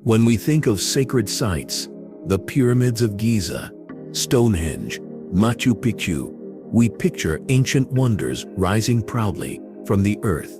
When we think of sacred sites, the pyramids of Giza, Stonehenge, Machu Picchu, we picture ancient wonders rising proudly from the earth,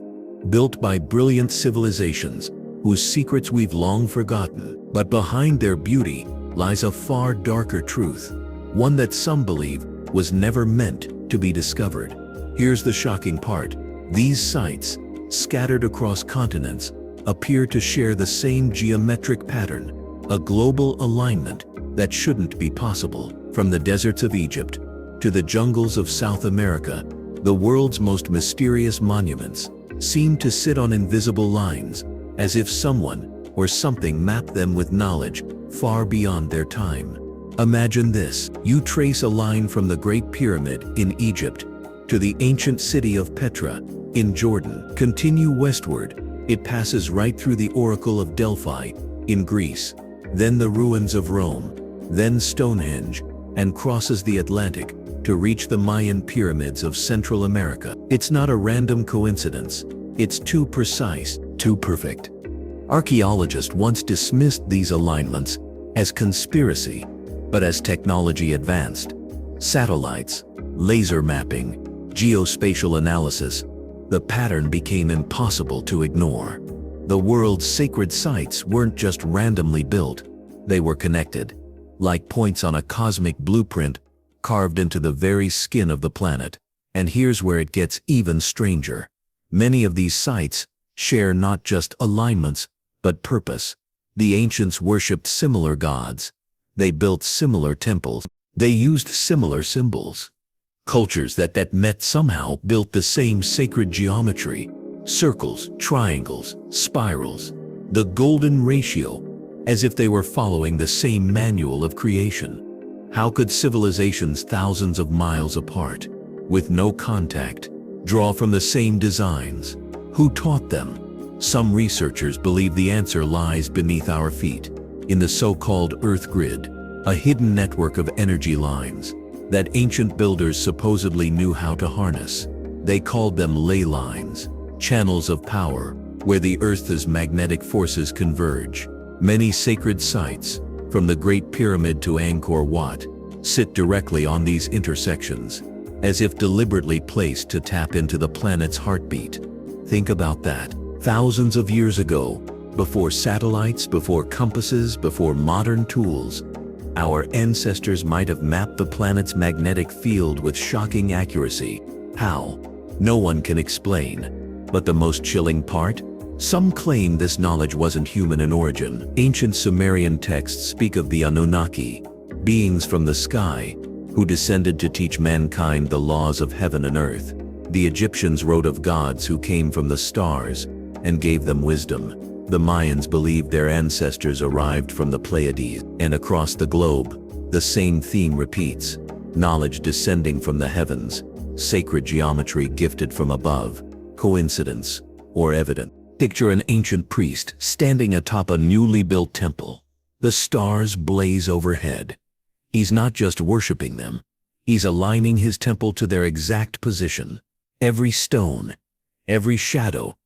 built by brilliant civilizations whose secrets we've long forgotten. But behind their beauty lies a far darker truth, one that some believe was never meant to be discovered. Here's the shocking part. These sites, scattered across continents, appear to share the same geometric pattern, a global alignment that shouldn't be possible. From the deserts of Egypt to the jungles of South America, the world's most mysterious monuments seem to sit on invisible lines, as if someone or something mapped them with knowledge far beyond their time. Imagine this. You trace a line from the Great Pyramid in Egypt to the ancient city of Petra in Jordan. Continue westward, it passes right through the Oracle of Delphi in Greece, then the ruins of Rome, then Stonehenge, and crosses the Atlantic to reach the Mayan pyramids of Central America. It's not a random coincidence. It's too precise, too perfect. Archaeologists once dismissed these alignments as conspiracy, but as technology advanced, satellites, laser mapping, geospatial analysis, the pattern became impossible to ignore. The world's sacred sites weren't just randomly built, they were connected, like points on a cosmic blueprint carved into the very skin of the planet. And here's where it gets even stranger. Many of these sites share not just alignments, but purpose. The ancients worshipped similar gods. They built similar temples. They used similar symbols. Cultures that met somehow built the same sacred geometry: circles, triangles, spirals, the golden ratio, as if they were following the same manual of creation. How could civilizations thousands of miles apart, with no contact, draw from the same designs? Who taught them? Some researchers believe the answer lies beneath our feet, in the so-called Earth grid, a hidden network of energy lines that ancient builders supposedly knew how to harness. They called them ley lines, channels of power, where the Earth's magnetic forces converge. Many sacred sites, from the Great Pyramid to Angkor Wat, sit directly on these intersections, as if deliberately placed to tap into the planet's heartbeat. Think about that. Thousands of years ago, before satellites, before compasses, before modern tools, our ancestors might have mapped the planet's magnetic field with shocking accuracy. How? No one can explain. But the most chilling part? Some claim this knowledge wasn't human in origin. Ancient Sumerian texts speak of the Anunnaki, beings from the sky, who descended to teach mankind the laws of heaven and earth. The Egyptians wrote of gods who came from the stars and gave them wisdom. The Mayans believed their ancestors arrived from the Pleiades. And across the globe, the same theme repeats: knowledge descending from the heavens, sacred geometry gifted from above. Coincidence or evidence? Picture an ancient priest standing atop a newly built temple. The stars blaze overhead. He's not just worshiping them, he's aligning his temple to their exact position. Every stone, every shadow,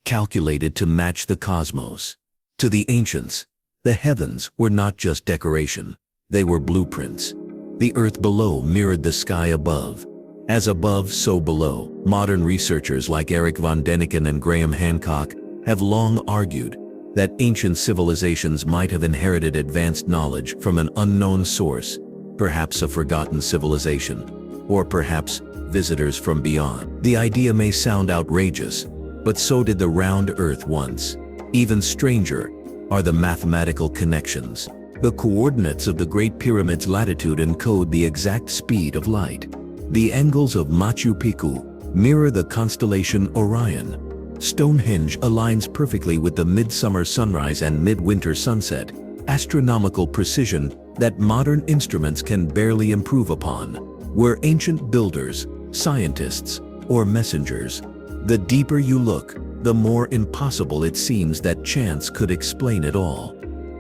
calculated to match the cosmos. To the ancients, the heavens were not just decoration, they were blueprints. The earth below mirrored the sky above. As above, so below. Modern researchers like Eric von Däniken and Graham Hancock have long argued that ancient civilizations might have inherited advanced knowledge from an unknown source, perhaps a forgotten civilization, or perhaps visitors from beyond. The idea may sound outrageous, but so did the round earth once. Even stranger are the mathematical connections. The coordinates of the Great Pyramid's latitude encode the exact speed of light. The angles of Machu Picchu mirror the constellation Orion. Stonehenge aligns perfectly with the midsummer sunrise and midwinter sunset, astronomical precision that modern instruments can barely improve upon. We're ancient builders, scientists, or messengers. The deeper you look, the more impossible it seems that chance could explain it all.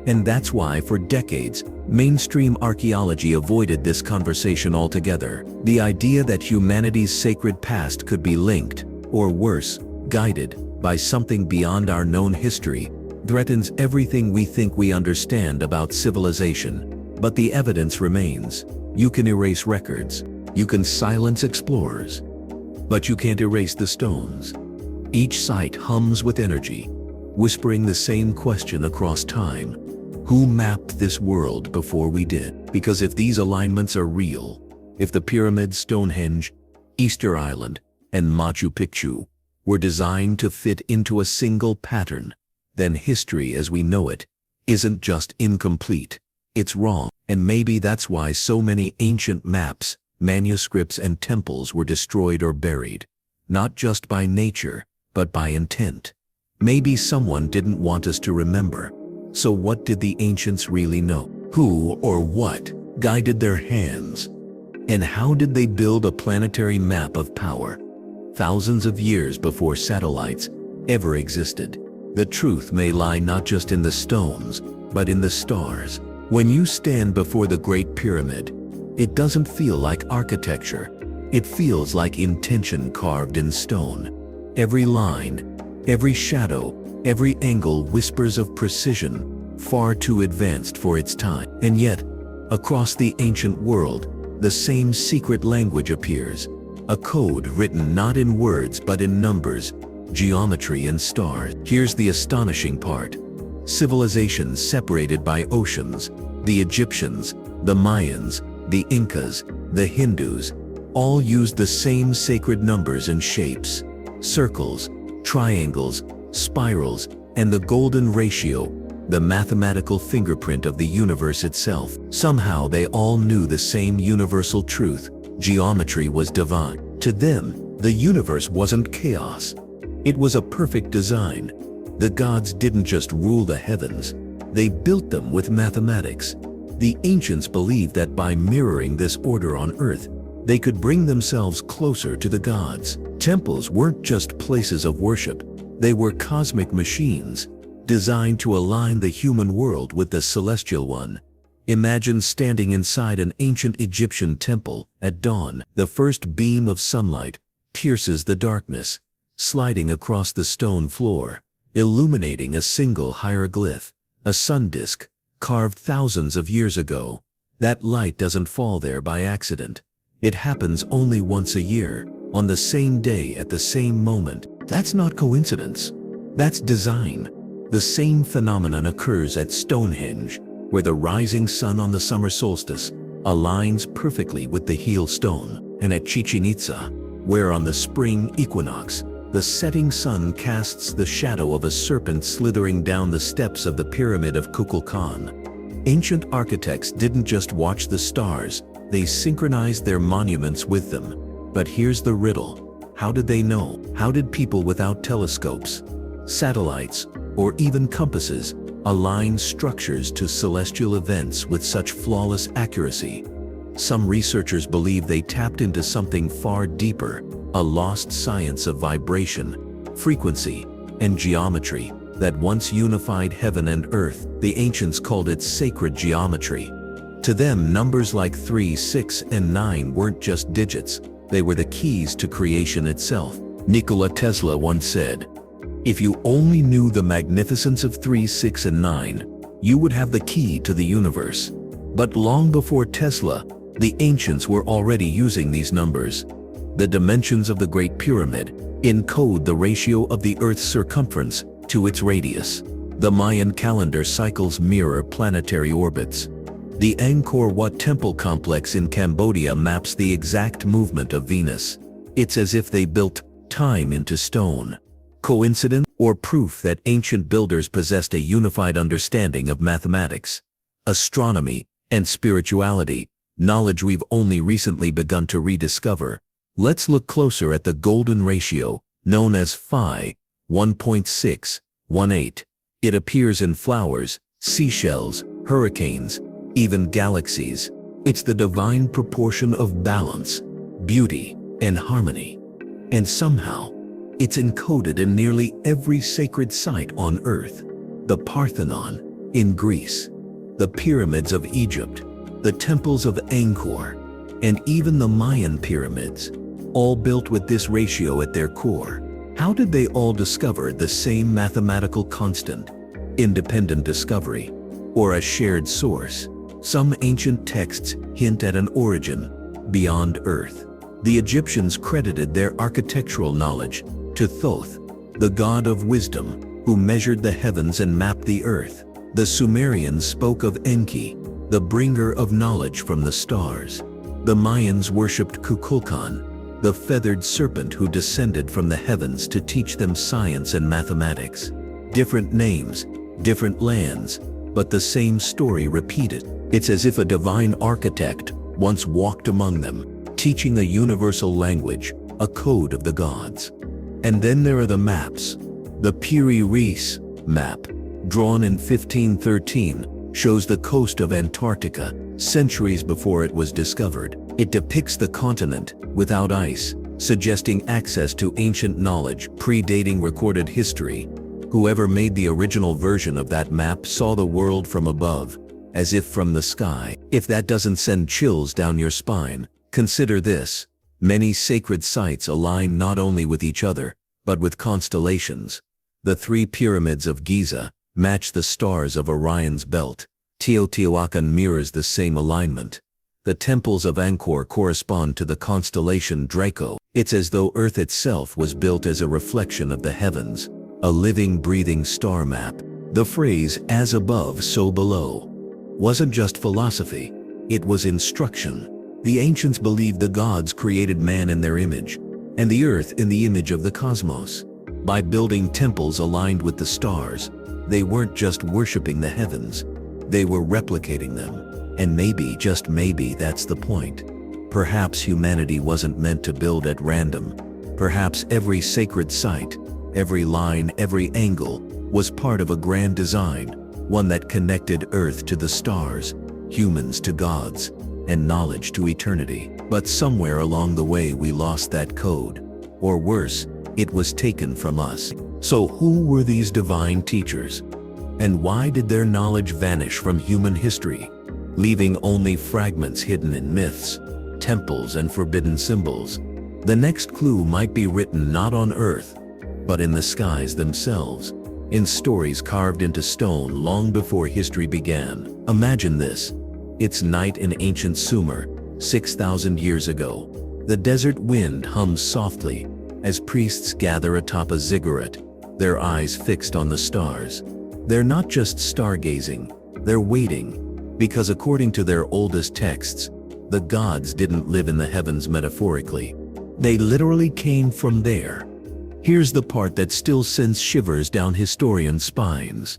And that's why for decades, mainstream archaeology avoided this conversation altogether. The idea that humanity's sacred past could be linked, or worse, guided, by something beyond our known history, threatens everything we think we understand about civilization, but the evidence remains. You can erase records, you can silence explorers, but you can't erase the stones. Each site hums with energy, whispering the same question across time. Who mapped this world before we did? Because if these alignments are real, if the pyramids, Stonehenge, Easter Island, and Machu Picchu were designed to fit into a single pattern, then history as we know it isn't just incomplete, it's wrong. And maybe that's why so many ancient maps, manuscripts, and temples were destroyed or buried, not just by nature, but by intent. Maybe someone didn't want us to remember. So what did the ancients really know? Who or what guided their hands? And how did they build a planetary map of power, thousands of years before satellites ever existed? The truth may lie not just in the stones, but in the stars. When you stand before the Great Pyramid, it doesn't feel like architecture. It feels like intention carved in stone. Every line, every shadow, every angle whispers of precision, far too advanced for its time. And yet, across the ancient world, the same secret language appears, a code written not in words but in numbers, geometry, and stars. Here's the astonishing part. Civilizations separated by oceans, the Egyptians, the Mayans, the Incas, the Hindus, all used the same sacred numbers and shapes: circles, triangles, spirals, and the golden ratio, the mathematical fingerprint of the universe itself. Somehow they all knew the same universal truth: geometry was divine. To them, the universe wasn't chaos. It was a perfect design. The gods didn't just rule the heavens, they built them with mathematics. The ancients believed that by mirroring this order on earth, they could bring themselves closer to the gods. Temples weren't just places of worship, they were cosmic machines, designed to align the human world with the celestial one. Imagine standing inside an ancient Egyptian temple at dawn. The first beam of sunlight pierces the darkness, sliding across the stone floor, illuminating a single hieroglyph, a sun disk, carved thousands of years ago. That light doesn't fall there by accident. It happens only once a year, on the same day at the same moment. That's not coincidence. That's design. The same phenomenon occurs at Stonehenge, where the rising sun on the summer solstice aligns perfectly with the heel stone, and at Chichen Itza, where on the spring equinox, the setting sun casts the shadow of a serpent slithering down the steps of the Pyramid of Kukulkan. Ancient architects didn't just watch the stars, they synchronized their monuments with them. But here's the riddle. How did they know? How did people without telescopes, satellites, or even compasses align structures to celestial events with such flawless accuracy? Some researchers believe they tapped into something far deeper, a lost science of vibration, frequency, and geometry that once unified heaven and earth. The ancients called it sacred geometry. To them, numbers like 3, 6, and 9 weren't just digits, they were the keys to creation itself. Nikola Tesla once said, "If you only knew the magnificence of 3, 6, and 9, you would have the key to the universe." But long before Tesla, the ancients were already using these numbers. The dimensions of the Great Pyramid encode the ratio of the Earth's circumference to its radius. The Mayan calendar cycles mirror planetary orbits. The Angkor Wat temple complex in Cambodia maps the exact movement of Venus. It's as if they built time into stone. Coincidence or proof that ancient builders possessed a unified understanding of mathematics, astronomy, and spirituality, knowledge we've only recently begun to rediscover? Let's look closer at the golden ratio, known as Phi 1.618. It appears in flowers, seashells, hurricanes, even galaxies. It's the divine proportion of balance, beauty, and harmony. And somehow, it's encoded in nearly every sacred site on Earth. The Parthenon in Greece, the pyramids of Egypt, the temples of Angkor, and even the Mayan pyramids, all built with this ratio at their core. How did they all discover the same mathematical constant? independent discovery, or a shared source. Some ancient texts hint at an origin beyond Earth. The Egyptians credited their architectural knowledge to Thoth, the god of wisdom, who measured the heavens and mapped the earth. The Sumerians spoke of Enki, the bringer of knowledge from the stars. The Mayans worshipped Kukulkan, the feathered serpent who descended from the heavens to teach them science and mathematics. Different names, different lands, but the same story repeated. It's as if a divine architect once walked among them, teaching a universal language, a code of the gods. And then there are the maps. The Piri Reis map, drawn in 1513, shows the coast of Antarctica centuries before it was discovered. It depicts the continent without ice, suggesting access to ancient knowledge predating recorded history. Whoever made the original version of that map saw the world from above, as if from the sky. If that doesn't send chills down your spine, consider this. Many sacred sites align not only with each other, but with constellations. The 3 pyramids of Giza match the stars of Orion's belt. Teotihuacan mirrors the same alignment. The temples of Angkor correspond to the constellation Draco. It's as though Earth itself was built as a reflection of the heavens, a living, breathing star map. The phrase, "as above, so below," wasn't just philosophy, it was instruction. The ancients believed the gods created man in their image, and the earth in the image of the cosmos. By building temples aligned with the stars, they weren't just worshipping the heavens, they were replicating them. And maybe, just maybe, that's the point. Perhaps humanity wasn't meant to build at random. Perhaps every sacred site, every line, every angle, was part of a grand design, one that connected Earth to the stars, humans to gods, and knowledge to eternity. But somewhere along the way we lost that code. Or worse, it was taken from us. So who were these divine teachers? And why did their knowledge vanish from human history, leaving only fragments hidden in myths, temples, and forbidden symbols? The next clue might be written not on Earth, but in the skies themselves, in stories carved into stone long before history began. Imagine this. It's night in ancient Sumer, 6,000 years ago. The desert wind hums softly as priests gather atop a ziggurat, their eyes fixed on the stars. They're not just stargazing, they're waiting, because according to their oldest texts, the gods didn't live in the heavens metaphorically. They literally came from there. Here's the part that still sends shivers down historians' spines.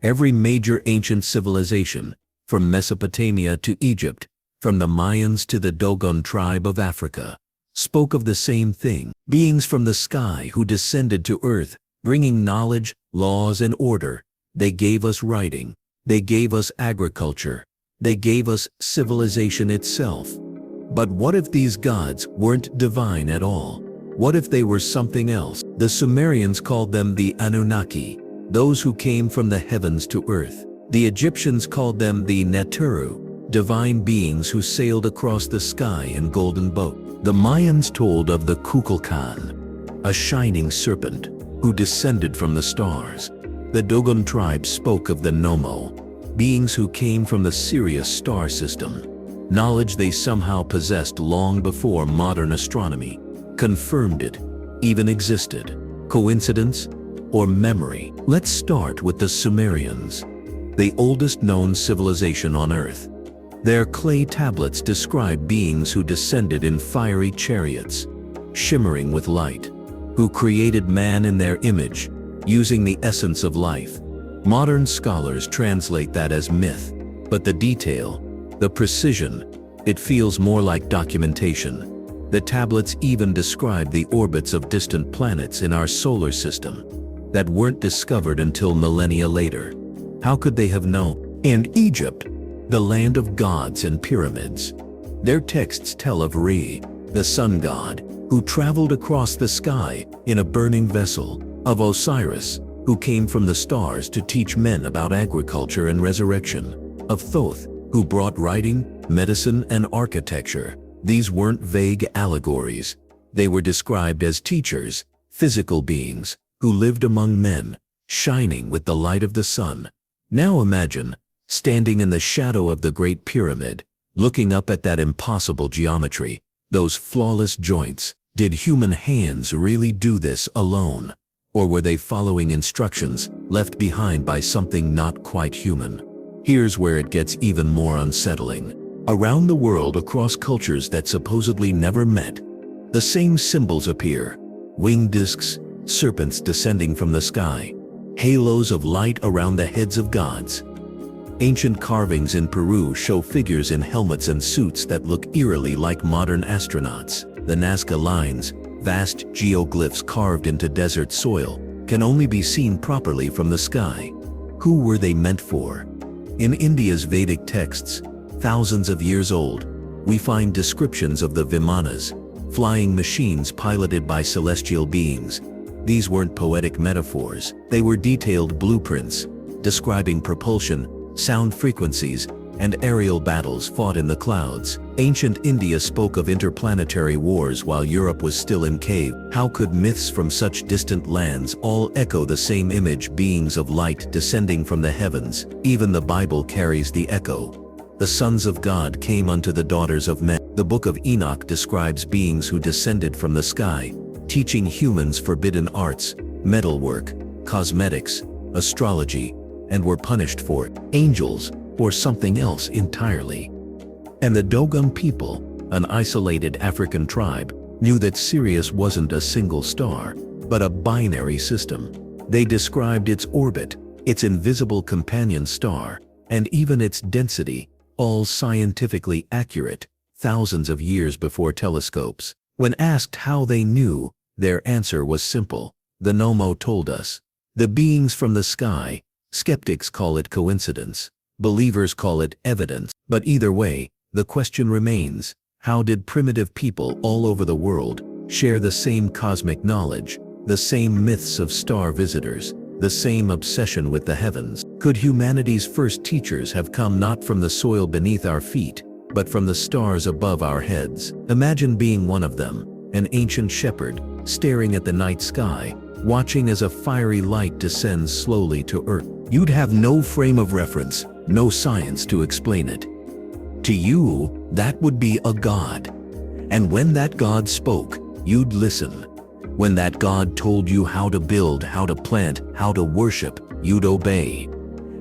Every major ancient civilization, from Mesopotamia to Egypt, from the Mayans to the Dogon tribe of Africa, spoke of the same thing: beings from the sky who descended to earth, bringing knowledge, laws, and order. They gave us writing. They gave us agriculture. They gave us civilization itself. But what if these gods weren't divine at all? What if they were something else? The Sumerians called them the Anunnaki, those who came from the heavens to earth. The Egyptians called them the Neteru, divine beings who sailed across the sky in golden boats. The Mayans told of the Kukulkan, a shining serpent who descended from the stars. The Dogon tribe spoke of the Nomo, beings who came from the Sirius star system, knowledge they somehow possessed long before modern astronomy confirmed it even existed. Coincidence or memory? Let's start with the Sumerians, the oldest known civilization on Earth. Their clay tablets describe beings who descended in fiery chariots, shimmering with light, who created man in their image, using the essence of life. Modern scholars translate that as myth, but the detail, the precision, it feels more like documentation. The tablets even describe the orbits of distant planets in our solar system that weren't discovered until millennia later. How could they have known? And Egypt, the land of gods and pyramids. Their texts tell of Re, the sun god, who traveled across the sky in a burning vessel, of Osiris, who came from the stars to teach men about agriculture and resurrection, of Thoth, who brought writing, medicine, and architecture. These weren't vague allegories. They were described as teachers, physical beings, who lived among men, shining with the light of the sun. Now imagine, standing in the shadow of the Great Pyramid, looking up at that impossible geometry, those flawless joints. Did human hands really do this alone? Or were they following instructions left behind by something not quite human? Here's where it gets even more unsettling. Around the world, across cultures that supposedly never met, the same symbols appear: winged discs, serpents descending from the sky, halos of light around the heads of gods. Ancient carvings in Peru show figures in helmets and suits that look eerily like modern astronauts. The Nazca lines, vast geoglyphs carved into desert soil, can only be seen properly from the sky. Who were they meant for? In India's Vedic texts, thousands of years old, we find descriptions of the Vimanas, flying machines piloted by celestial beings. These weren't poetic metaphors, they were detailed blueprints, describing propulsion, sound frequencies, and aerial battles fought in the clouds. Ancient India spoke of interplanetary wars while Europe was still in cave. How could myths from such distant lands all echo the same image: beings of light descending from the heavens? Even the Bible carries the echo. The sons of God came unto the daughters of men. The book of Enoch describes beings who descended from the sky, teaching humans forbidden arts, metalwork, cosmetics, astrology, and were punished for it. Angels, or something else entirely. And the Dogon people, an isolated African tribe, knew that Sirius wasn't a single star, but a binary system. They described its orbit, its invisible companion star, and even its density, all scientifically accurate, thousands of years before telescopes. When asked how they knew, their answer was simple. The Nommo told us. The beings from the sky. Skeptics call it coincidence. Believers call it evidence. But either way, the question remains: how did primitive people all over the world share the same cosmic knowledge, the same myths of star visitors, the same obsession with the heavens? Could humanity's first teachers have come not from the soil beneath our feet, but from the stars above our heads? Imagine being one of them, an ancient shepherd, staring at the night sky, watching as a fiery light descends slowly to earth. You'd have no frame of reference, no science to explain it. To you, that would be a god. And when that god spoke, you'd listen. When that god told you how to build, how to plant, how to worship, you'd obey.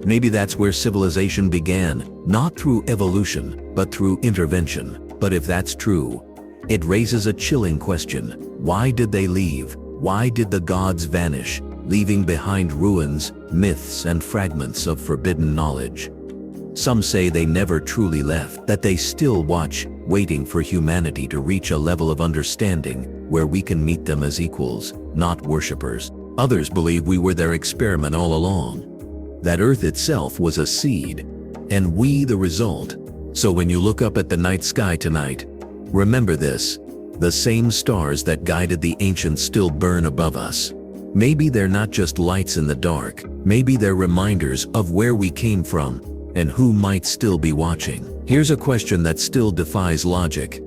Maybe that's where civilization began, not through evolution, but through intervention. But if that's true, it raises a chilling question. Why did they leave? Why did the gods vanish, leaving behind ruins, myths, and fragments of forbidden knowledge? Some say they never truly left, that they still watch, waiting for humanity to reach a level of understanding where we can meet them as equals, not worshippers. Others believe we were their experiment all along, that Earth itself was a seed, and we the result. So when you look up at the night sky tonight, remember this: the same stars that guided the ancients still burn above us. Maybe they're not just lights in the dark, maybe they're reminders of where we came from and who might still be watching. Here's a question that still defies logic.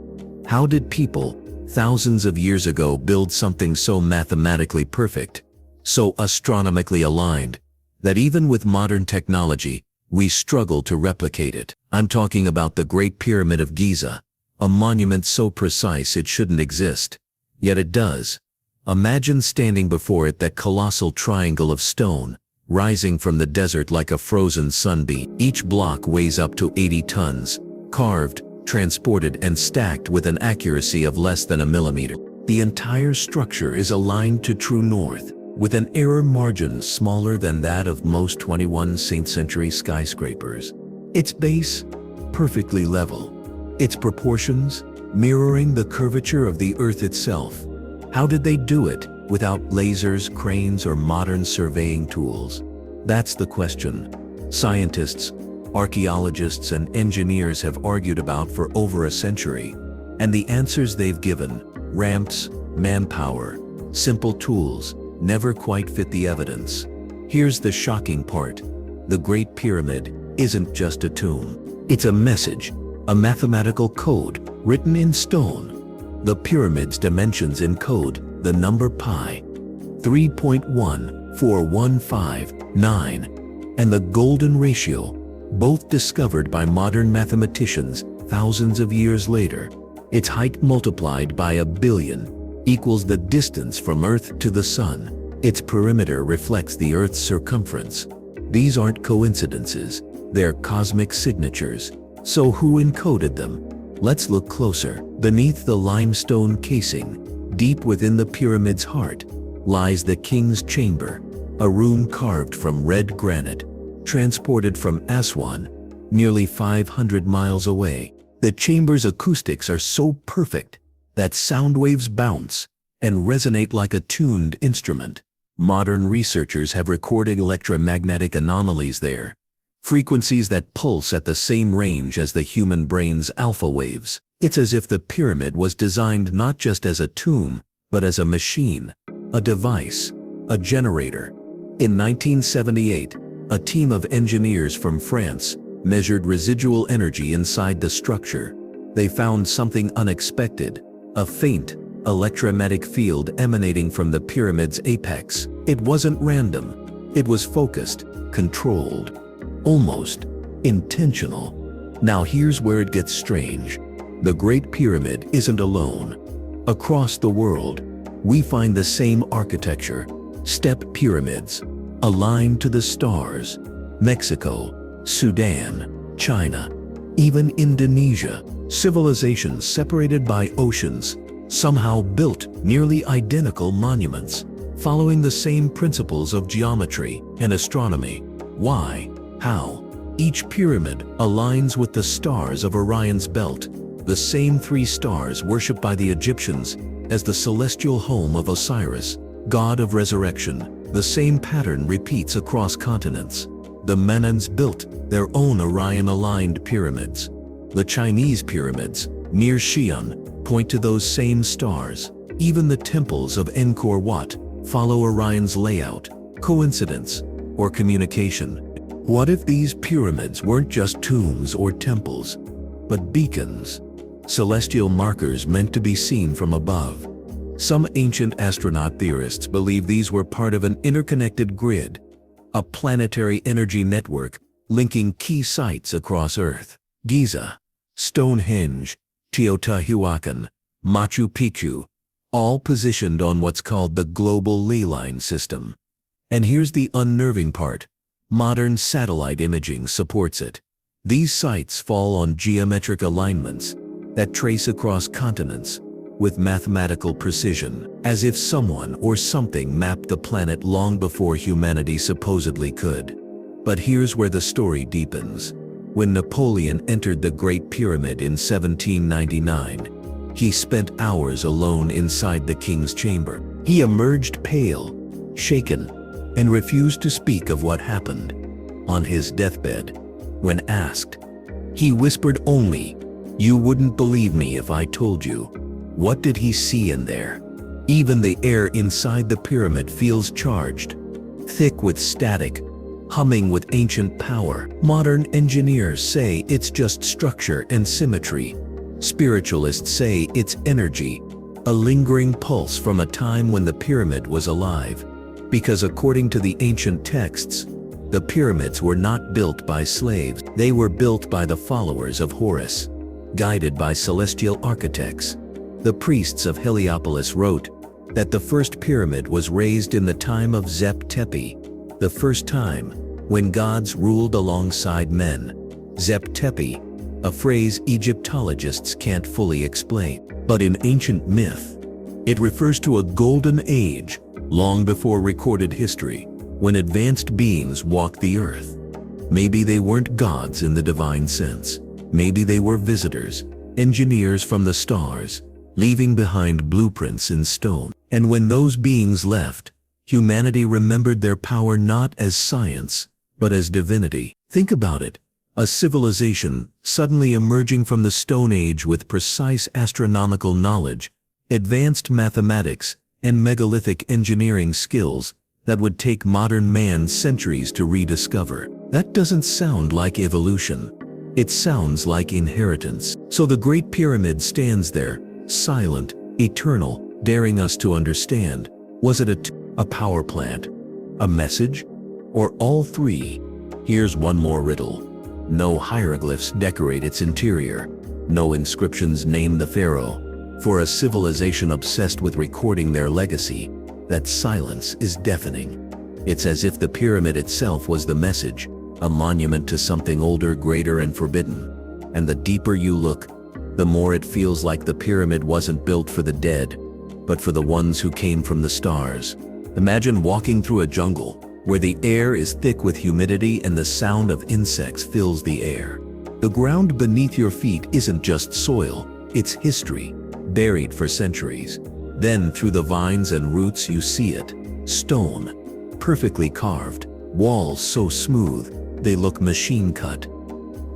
How did people, thousands of years ago, build something so mathematically perfect, so astronomically aligned, that even with modern technology, we struggle to replicate it? I'm talking about the Great Pyramid of Giza, a monument so precise it shouldn't exist, yet it does. Imagine standing before it, that colossal triangle of stone, rising from the desert like a frozen sunbeam. Each block weighs up to 80 tons, carved, transported, and stacked with an accuracy of less than a millimeter. The entire structure is aligned to true north, with an error margin smaller than that of most 21st century skyscrapers. Its base, perfectly level. Its proportions, mirroring the curvature of the Earth itself. How did they do it without lasers, cranes, or modern surveying tools? That's the question scientists, archaeologists, and engineers have argued about for over a century. And the answers they've given, ramps, manpower, simple tools, never quite fit the evidence. Here's the shocking part. The Great Pyramid isn't just a tomb. It's a message, a mathematical code written in stone. The pyramid's dimensions encode the number pi, 3.1, 4159, and the golden ratio, both discovered by modern mathematicians thousands of years later. Its height multiplied by 1 billion equals the distance from Earth to the Sun. Its perimeter reflects the Earth's circumference. These aren't coincidences, they're cosmic signatures. So who encoded them? Let's look closer. Beneath the limestone casing, deep within the pyramid's heart, lies the king's chamber, a room carved from red granite, transported from Aswan, nearly 500 miles away. The chamber's acoustics are so perfect that sound waves bounce and resonate like a tuned instrument. Modern researchers have recorded electromagnetic anomalies there, frequencies that pulse at the same range as the human brain's alpha waves. It's as if the pyramid was designed not just as a tomb, but as a machine, a device, a generator. In 1978, a team of engineers from France measured residual energy inside the structure. They found something unexpected, a faint, electromagnetic field emanating from the pyramid's apex. It wasn't random. It was focused, controlled, almost intentional. Now here's where it gets strange. The Great Pyramid isn't alone. Across the world, we find the same architecture, step pyramids, aligned to the stars. Mexico, Sudan, China, even Indonesia, civilizations separated by oceans, somehow built nearly identical monuments, following the same principles of geometry and astronomy. Why? How? Each pyramid aligns with the stars of Orion's belt, the same 3 stars worshipped by the Egyptians as the celestial home of Osiris, god of resurrection. The same pattern repeats across continents. The Mayans built their own Orion-aligned pyramids. The Chinese pyramids, near Xi'an, point to those same stars. Even the temples of Angkor Wat follow Orion's layout. Coincidence or communication? What if these pyramids weren't just tombs or temples, but beacons, celestial markers meant to be seen from above? Some ancient astronaut theorists believe these were part of an interconnected grid, a planetary energy network linking key sites across Earth. Giza, Stonehenge, Teotihuacan, Machu Picchu, all positioned on what's called the global ley line system. And here's the unnerving part. Modern satellite imaging supports it. These sites fall on geometric alignments that trace across continents with mathematical precision, as if someone or something mapped the planet long before humanity supposedly could. But here's where the story deepens. When Napoleon entered the Great Pyramid in 1799, he spent hours alone inside the king's chamber. He emerged pale, shaken, and refused to speak of what happened. On his deathbed, when asked, he whispered only, "You wouldn't believe me if I told you." What did he see in there? Even the air inside the pyramid feels charged, thick with static, humming with ancient power. Modern engineers say it's just structure and symmetry. Spiritualists say it's energy, a lingering pulse from a time when the pyramid was alive. Because according to the ancient texts, the pyramids were not built by slaves. They were built by the followers of Horus, guided by celestial architects. The priests of Heliopolis wrote that the first pyramid was raised in the time of Zep Tepi, the first time when gods ruled alongside men. Zep Tepi, a phrase Egyptologists can't fully explain. But in ancient myth, it refers to a golden age, long before recorded history, when advanced beings walked the earth. Maybe they weren't gods in the divine sense. Maybe they were visitors, engineers from the stars, leaving behind blueprints in stone. And when those beings left, humanity remembered their power not as science, but as divinity. Think about it. A civilization suddenly emerging from the Stone Age with precise astronomical knowledge, advanced mathematics, and megalithic engineering skills that would take modern man centuries to rediscover. That doesn't sound like evolution. It sounds like inheritance. So the Great Pyramid stands there, silent, eternal, daring us to understand. Was it a power plant? A message? Or all three? Here's one more riddle. No hieroglyphs decorate its interior. No inscriptions name the pharaoh. For a civilization obsessed with recording their legacy, that silence is deafening. It's as if the pyramid itself was the message, a monument to something older, greater, and forbidden. And the deeper you look, the more it feels like the pyramid wasn't built for the dead, but for the ones who came from the stars. Imagine walking through a jungle where the air is thick with humidity and the sound of insects fills the air. The ground beneath your feet isn't just soil, it's history, buried for centuries. Then through the vines and roots you see it, stone, perfectly carved, walls so smooth, they look machine-cut.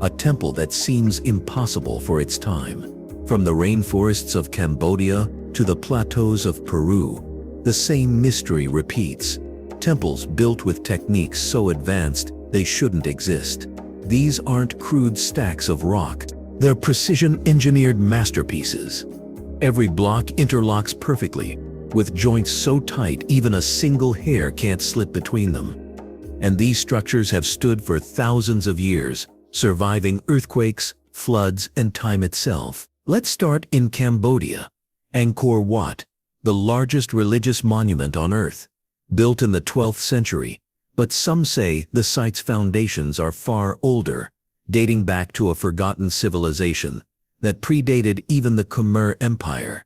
A temple that seems impossible for its time. From the rainforests of Cambodia to the plateaus of Peru, the same mystery repeats. Temples built with techniques so advanced they shouldn't exist. These aren't crude stacks of rock, they're precision-engineered masterpieces. Every block interlocks perfectly, with joints so tight even a single hair can't slip between them. And these structures have stood for thousands of years, surviving earthquakes, floods, and time itself. Let's start in Cambodia. Angkor Wat, the largest religious monument on Earth, built in the 12th century, but some say the site's foundations are far older, dating back to a forgotten civilization that predated even the Khmer Empire.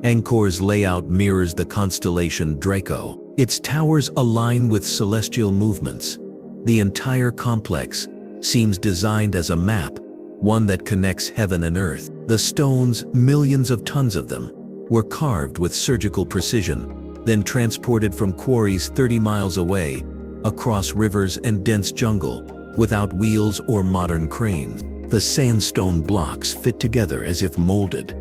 Angkor's layout mirrors the constellation Draco. Its towers align with celestial movements. The entire complex seems designed as a map, one that connects heaven and earth. The stones, millions of tons of them, were carved with surgical precision, then transported from quarries 30 miles away, across rivers and dense jungle, without wheels or modern cranes. The sandstone blocks fit together as if molded.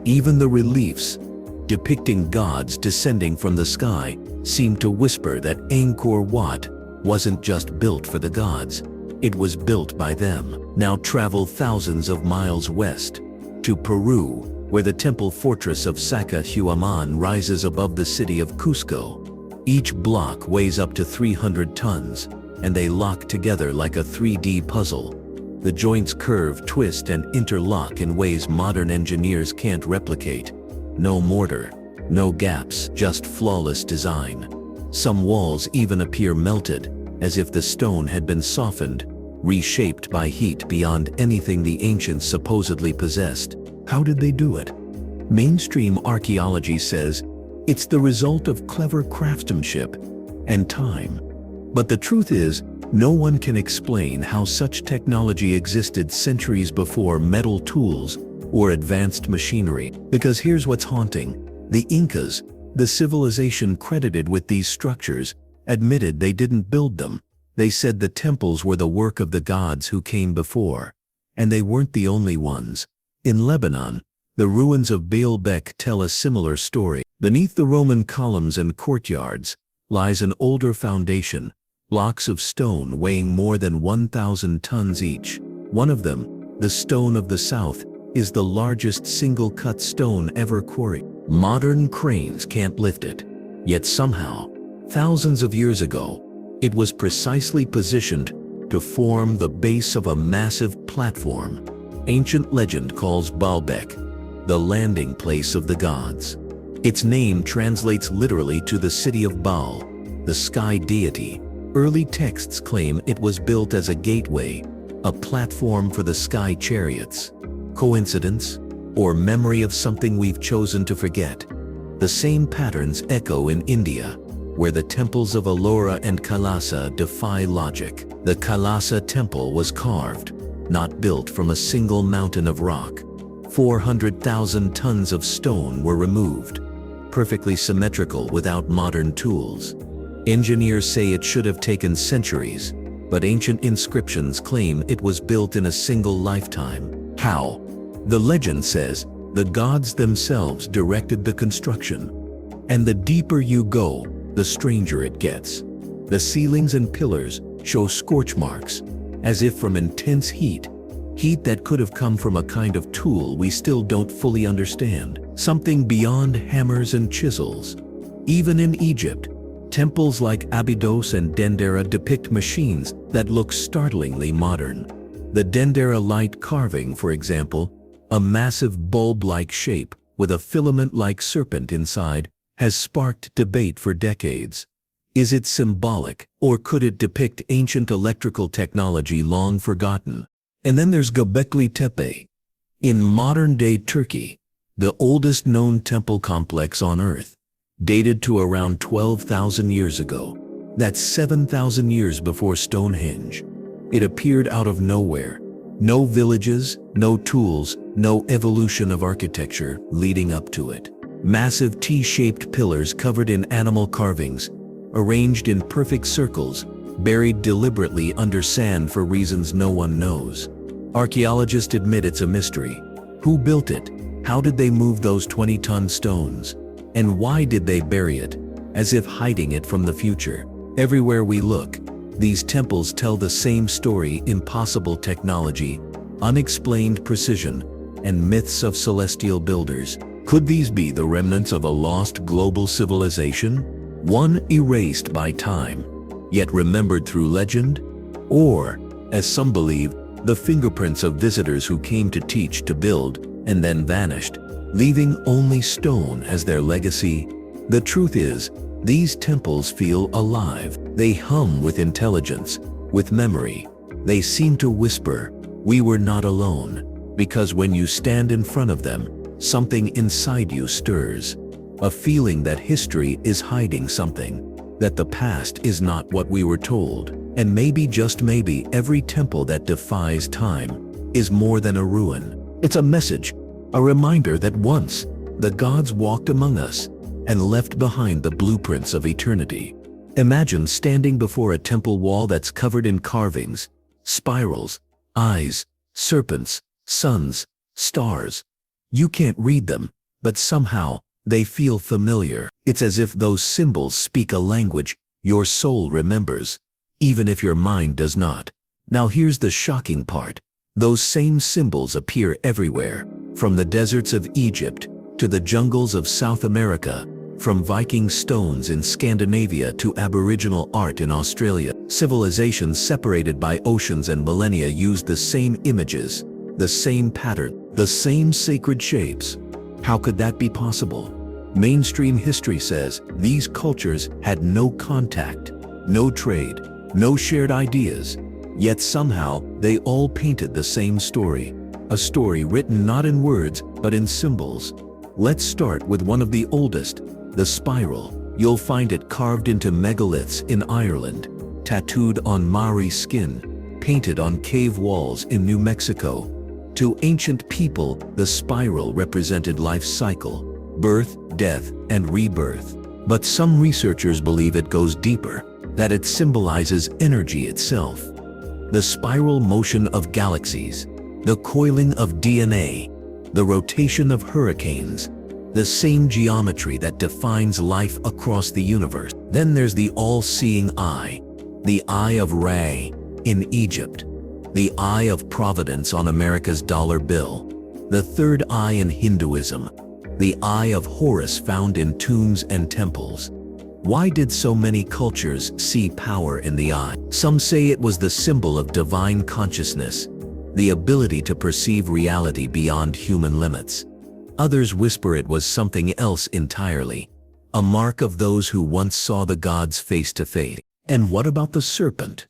Even the reliefs, depicting gods descending from the sky, seem to whisper that Angkor Wat wasn't just built for the gods, it was built by them. Now travel thousands of miles west, to Peru, where the temple fortress of Sacsayhuaman rises above the city of Cusco. Each block weighs up to 300 tons, and they lock together like a 3D puzzle. The joints curve, twist, and interlock in ways modern engineers can't replicate. No mortar, no gaps, just flawless design. Some walls even appear melted, as if the stone had been softened, reshaped by heat beyond anything the ancients supposedly possessed. How did they do it? Mainstream archaeology says it's the result of clever craftsmanship and time. But the truth is, no one can explain how such technology existed centuries before metal tools or advanced machinery. Because here's what's haunting. The Incas, the civilization credited with these structures, admitted they didn't build them. They said the temples were the work of the gods who came before. And they weren't the only ones. In Lebanon, the ruins of Baalbek tell a similar story. Beneath the Roman columns and courtyards lies an older foundation, blocks of stone weighing more than 1,000 tons each. One of them, the Stone of the South, is the largest single-cut stone ever quarried. Modern cranes can't lift it. Yet somehow, thousands of years ago, it was precisely positioned to form the base of a massive platform. Ancient legend calls Baalbek the landing place of the gods. Its name translates literally to the city of Baal, the sky deity. Early texts claim it was built as a gateway, a platform for the sky chariots. Coincidence? Or memory of something we've chosen to forget? The same patterns echo in India, where the temples of Ellora and Kailasa defy logic. The Kailasa temple was carved, not built from a single mountain of rock. 400,000 tons of stone were removed, perfectly symmetrical without modern tools. Engineers say it should have taken centuries, but ancient inscriptions claim it was built in a single lifetime. How? The legend says the gods themselves directed the construction. And the deeper you go, the stranger it gets. The ceilings and pillars show scorch marks, as if from intense heat that could have come from a kind of tool we still don't fully understand, something beyond hammers and chisels. Even in Egypt, Temples like Abydos and Dendera depict machines that look startlingly modern. The Dendera light carving, for example, a massive bulb-like shape with a filament-like serpent inside, has sparked debate for decades. Is it symbolic, or could it depict ancient electrical technology long forgotten? And then there's Göbekli Tepe. In modern-day Turkey, the oldest known temple complex on Earth, dated to around 12,000 years ago. That's 7,000 years before Stonehenge. It appeared out of nowhere. No villages, no tools, no evolution of architecture leading up to it. Massive T-shaped pillars covered in animal carvings, arranged in perfect circles, buried deliberately under sand for reasons no one knows. Archaeologists admit it's a mystery. Who built it? How did they move those 20-ton stones? And why did they bury it? As if hiding it from the future. Everywhere we look, these temples tell the same story: impossible technology, unexplained precision, and myths of celestial builders. Could these be the remnants of a lost global civilization? One erased by time, yet remembered through legend? Or, as some believe, the fingerprints of visitors who came to teach, to build, and then vanished, leaving only stone as their legacy? The truth is, these temples feel alive. They hum with intelligence, with memory. They seem to whisper, "We were not alone." Because when you stand in front of them, something inside you stirs. A feeling that history is hiding something, that the past is not what we were told. And maybe, just maybe, every temple that defies time is more than a ruin. It's a message, a reminder that once the gods walked among us and left behind the blueprints of eternity. Imagine standing before a temple wall that's covered in carvings, spirals, eyes, serpents, suns, stars. You can't read them, but somehow they feel familiar. It's as if those symbols speak a language your soul remembers, even if your mind does not. Now here's the shocking part. Those same symbols appear everywhere, from the deserts of Egypt to the jungles of South America, from Viking stones in Scandinavia to Aboriginal art in Australia. Civilizations separated by oceans and millennia used the same images, the same pattern, the same sacred shapes. How could that be possible? Mainstream history says these cultures had no contact, no trade, no shared ideas, yet somehow they all painted the same story. A story written not in words, but in symbols. Let's start with one of the oldest, the spiral. You'll find it carved into megaliths in Ireland, tattooed on Maori skin, painted on cave walls in New Mexico. To ancient people, the spiral represented life's cycle, birth, death, and rebirth. But some researchers believe it goes deeper, that it symbolizes energy itself. The spiral motion of galaxies, the coiling of DNA, the rotation of hurricanes, the same geometry that defines life across the universe. Then there's the all-seeing eye, the Eye of Ra in Egypt, the Eye of Providence on America's dollar bill, the third eye in Hinduism, the Eye of Horus found in tombs and temples. Why did so many cultures see power in the eye? Some say it was the symbol of divine consciousness, the ability to perceive reality beyond human limits. Others whisper it was something else entirely, a mark of those who once saw the gods face to face. And what about the serpent?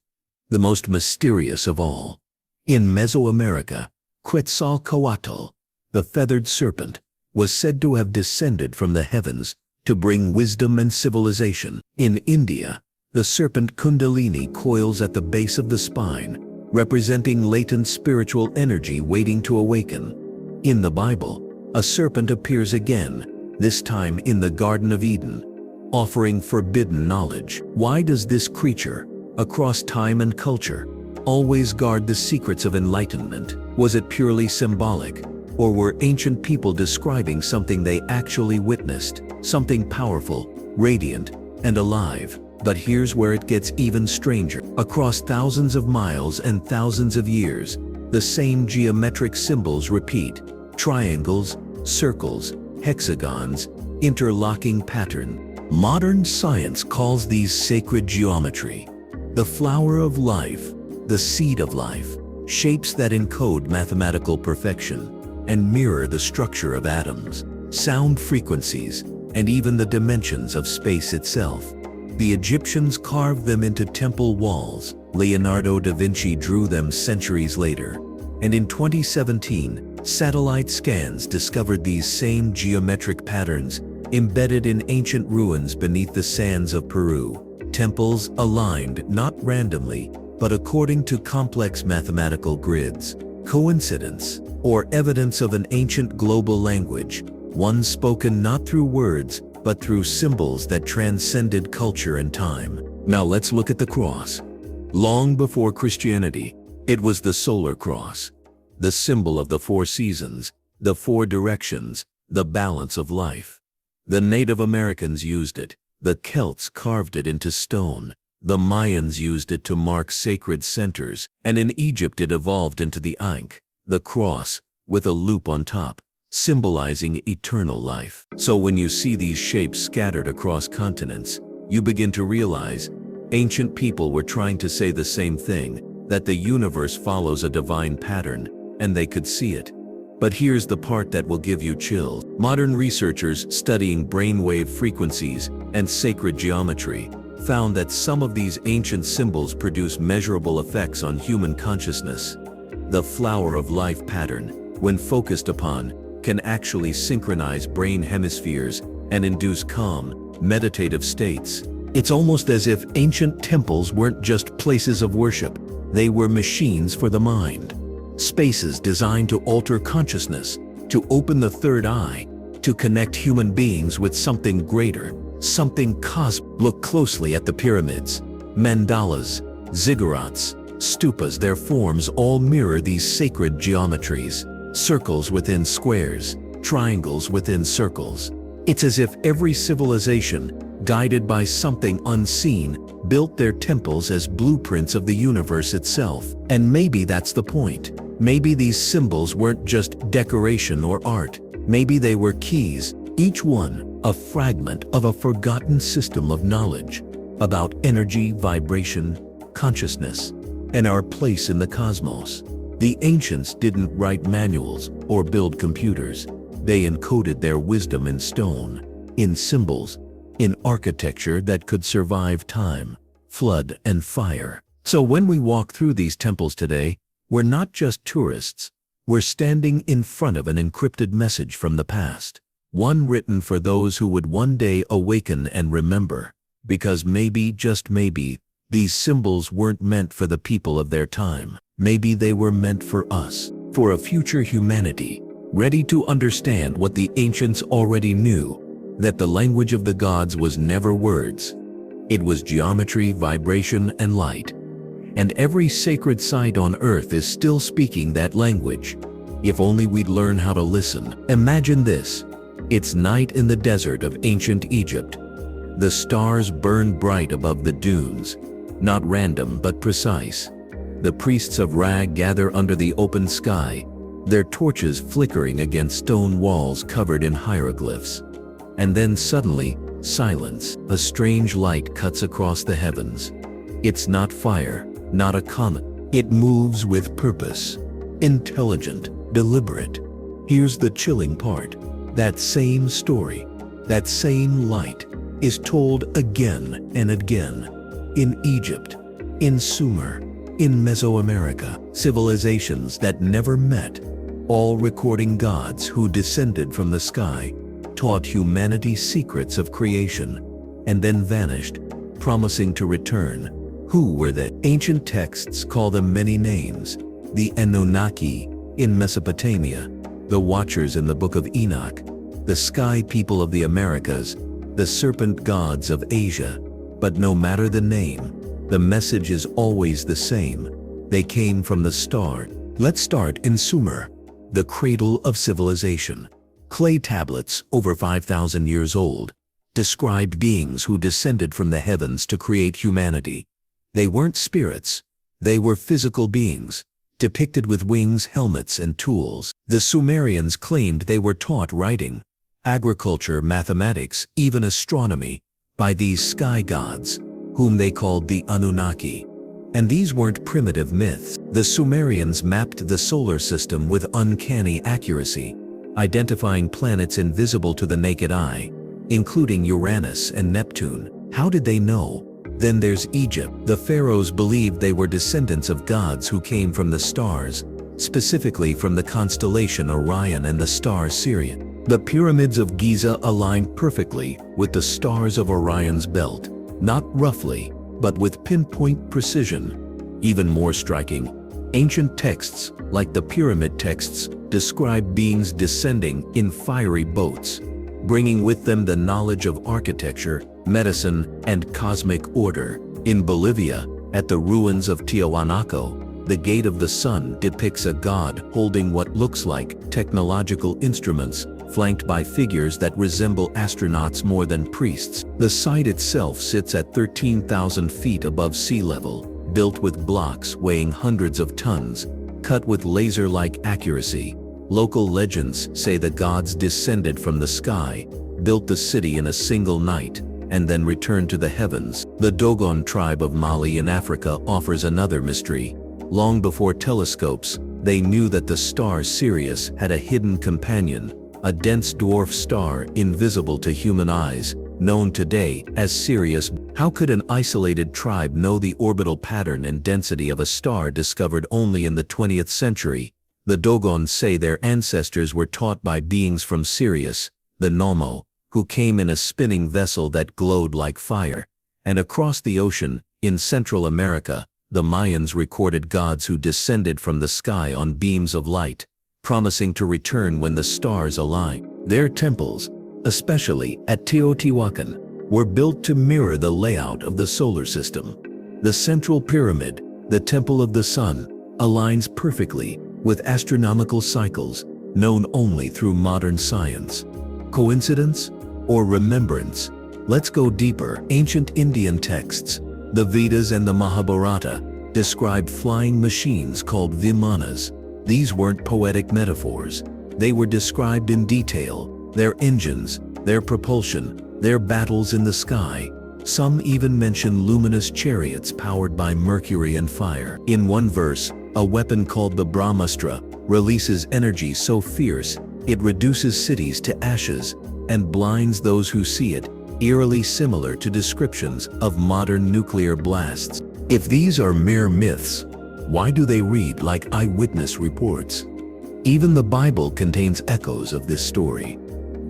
The most mysterious of all. In Mesoamerica, Quetzalcoatl, the feathered serpent, was said to have descended from the heavens to bring wisdom and civilization. In India, the serpent Kundalini coils at the base of the spine, representing latent spiritual energy waiting to awaken. In the Bible, a serpent appears again, this time in the Garden of Eden, offering forbidden knowledge. Why does this creature, across time and culture, always guard the secrets of enlightenment? Was it purely symbolic, or were ancient people describing something they actually witnessed, something powerful, radiant, and alive? But here's where it gets even stranger. Across thousands of miles and thousands of years, the same geometric symbols repeat: triangles, circles, hexagons, interlocking pattern. Modern science calls these sacred geometry, the flower of life, the seed of life, shapes that encode mathematical perfection and mirror the structure of atoms, sound frequencies, and even the dimensions of space itself. The Egyptians carved them into temple walls. Leonardo da Vinci drew them centuries later. And in 2017, satellite scans discovered these same geometric patterns embedded in ancient ruins beneath the sands of Peru. Temples aligned not randomly, but according to complex mathematical grids. Coincidence, or evidence of an ancient global language, one spoken not through words, but through symbols that transcended culture and time. Now let's look at the cross. Long before Christianity, it was the solar cross, the symbol of the four seasons, the four directions, the balance of life. The Native Americans used it, the Celts carved it into stone, the Mayans used it to mark sacred centers, and in Egypt it evolved into the Ankh, the cross, with a loop on top, symbolizing eternal life. So when you see these shapes scattered across continents, you begin to realize ancient people were trying to say the same thing, that the universe follows a divine pattern, and they could see it. But here's the part that will give you chills. Modern researchers studying brainwave frequencies and sacred geometry found that some of these ancient symbols produce measurable effects on human consciousness. The flower of life pattern, when focused upon, can actually synchronize brain hemispheres and induce calm, meditative states. It's almost as if ancient temples weren't just places of worship, they were machines for the mind. Spaces designed to alter consciousness, to open the third eye, to connect human beings with something greater, something cosmic. Look closely at the pyramids, mandalas, ziggurats, stupas. Their forms all mirror these sacred geometries. Circles within squares, triangles within circles. It's as if every civilization, guided by something unseen, built their temples as blueprints of the universe itself. And maybe that's the point. Maybe these symbols weren't just decoration or art. Maybe they were keys, each one a fragment of a forgotten system of knowledge about energy, vibration, consciousness, and our place in the cosmos. The ancients didn't write manuals or build computers. They encoded their wisdom in stone, in symbols, in architecture that could survive time, flood, and fire. So when we walk through these temples today, we're not just tourists. We're standing in front of an encrypted message from the past, one written for those who would one day awaken and remember. Because maybe, just maybe, these symbols weren't meant for the people of their time. Maybe they were meant for us, for a future humanity, ready to understand what the ancients already knew, that the language of the gods was never words. It was geometry, vibration, and light. And every sacred site on earth is still speaking that language. If only we'd learn how to listen. Imagine this. It's night in the desert of ancient Egypt. The stars burn bright above the dunes, not random but precise. The priests of Ra gather under the open sky, their torches flickering against stone walls covered in hieroglyphs. And then suddenly, silence. A strange light cuts across the heavens. It's not fire, not a comet. It moves with purpose. Intelligent, deliberate. Here's the chilling part. That same story, that same light, is told again and again. In Egypt, in Sumer, in Mesoamerica, civilizations that never met, all recording gods who descended from the sky, taught humanity secrets of creation, and then vanished, promising to return. Who were they? Ancient texts call them many names. The Anunnaki in Mesopotamia, the Watchers in the Book of Enoch, the Sky People of the Americas, the Serpent Gods of Asia. But no matter the name, the message is always the same. They came from the star. Let's start in Sumer, the cradle of civilization. Clay tablets, over 5,000 years old, described beings who descended from the heavens to create humanity. They weren't spirits. They were physical beings, depicted with wings, helmets, and tools. The Sumerians claimed they were taught writing, agriculture, mathematics, even astronomy, by these sky gods, whom they called the Anunnaki. And these weren't primitive myths. The Sumerians mapped the solar system with uncanny accuracy, identifying planets invisible to the naked eye, including Uranus and Neptune. How did they know? Then there's Egypt. The pharaohs believed they were descendants of gods who came from the stars, specifically from the constellation Orion and the star Sirius. The pyramids of Giza aligned perfectly with the stars of Orion's belt, not roughly, but with pinpoint precision. Even more striking, ancient texts, like the pyramid texts, describe beings descending in fiery boats, bringing with them the knowledge of architecture, medicine, and cosmic order. In Bolivia, at the ruins of Tiahuanaco, the Gate of the Sun depicts a god holding what looks like technological instruments, flanked by figures that resemble astronauts more than priests. The site itself sits at 13,000 feet above sea level, built with blocks weighing hundreds of tons, cut with laser-like accuracy. Local legends say the gods descended from the sky, built the city in a single night, and then returned to the heavens. The Dogon tribe of Mali in Africa offers another mystery. Long before telescopes, they knew that the star Sirius had a hidden companion, a dense dwarf star invisible to human eyes, known today as Sirius. How could an isolated tribe know the orbital pattern and density of a star discovered only in the 20th century? The Dogon say their ancestors were taught by beings from Sirius, the Nomo, who came in a spinning vessel that glowed like fire. And across the ocean, in Central America, the Mayans recorded gods who descended from the sky on beams of light, promising to return when the stars align. Their temples, especially at Teotihuacan, were built to mirror the layout of the solar system. The central pyramid, the Temple of the Sun, aligns perfectly with astronomical cycles known only through modern science. Coincidence or remembrance? Let's go deeper. Ancient Indian texts, the Vedas and the Mahabharata, describe flying machines called vimanas. These weren't poetic metaphors. They were described in detail: their engines, their propulsion, their battles in the sky. Some even mention luminous chariots powered by mercury and fire. In one verse, a weapon called the Brahmastra releases energy so fierce it reduces cities to ashes and blinds those who see it, eerily similar to descriptions of modern nuclear blasts. If these are mere myths, why do they read like eyewitness reports? Even the Bible contains echoes of this story.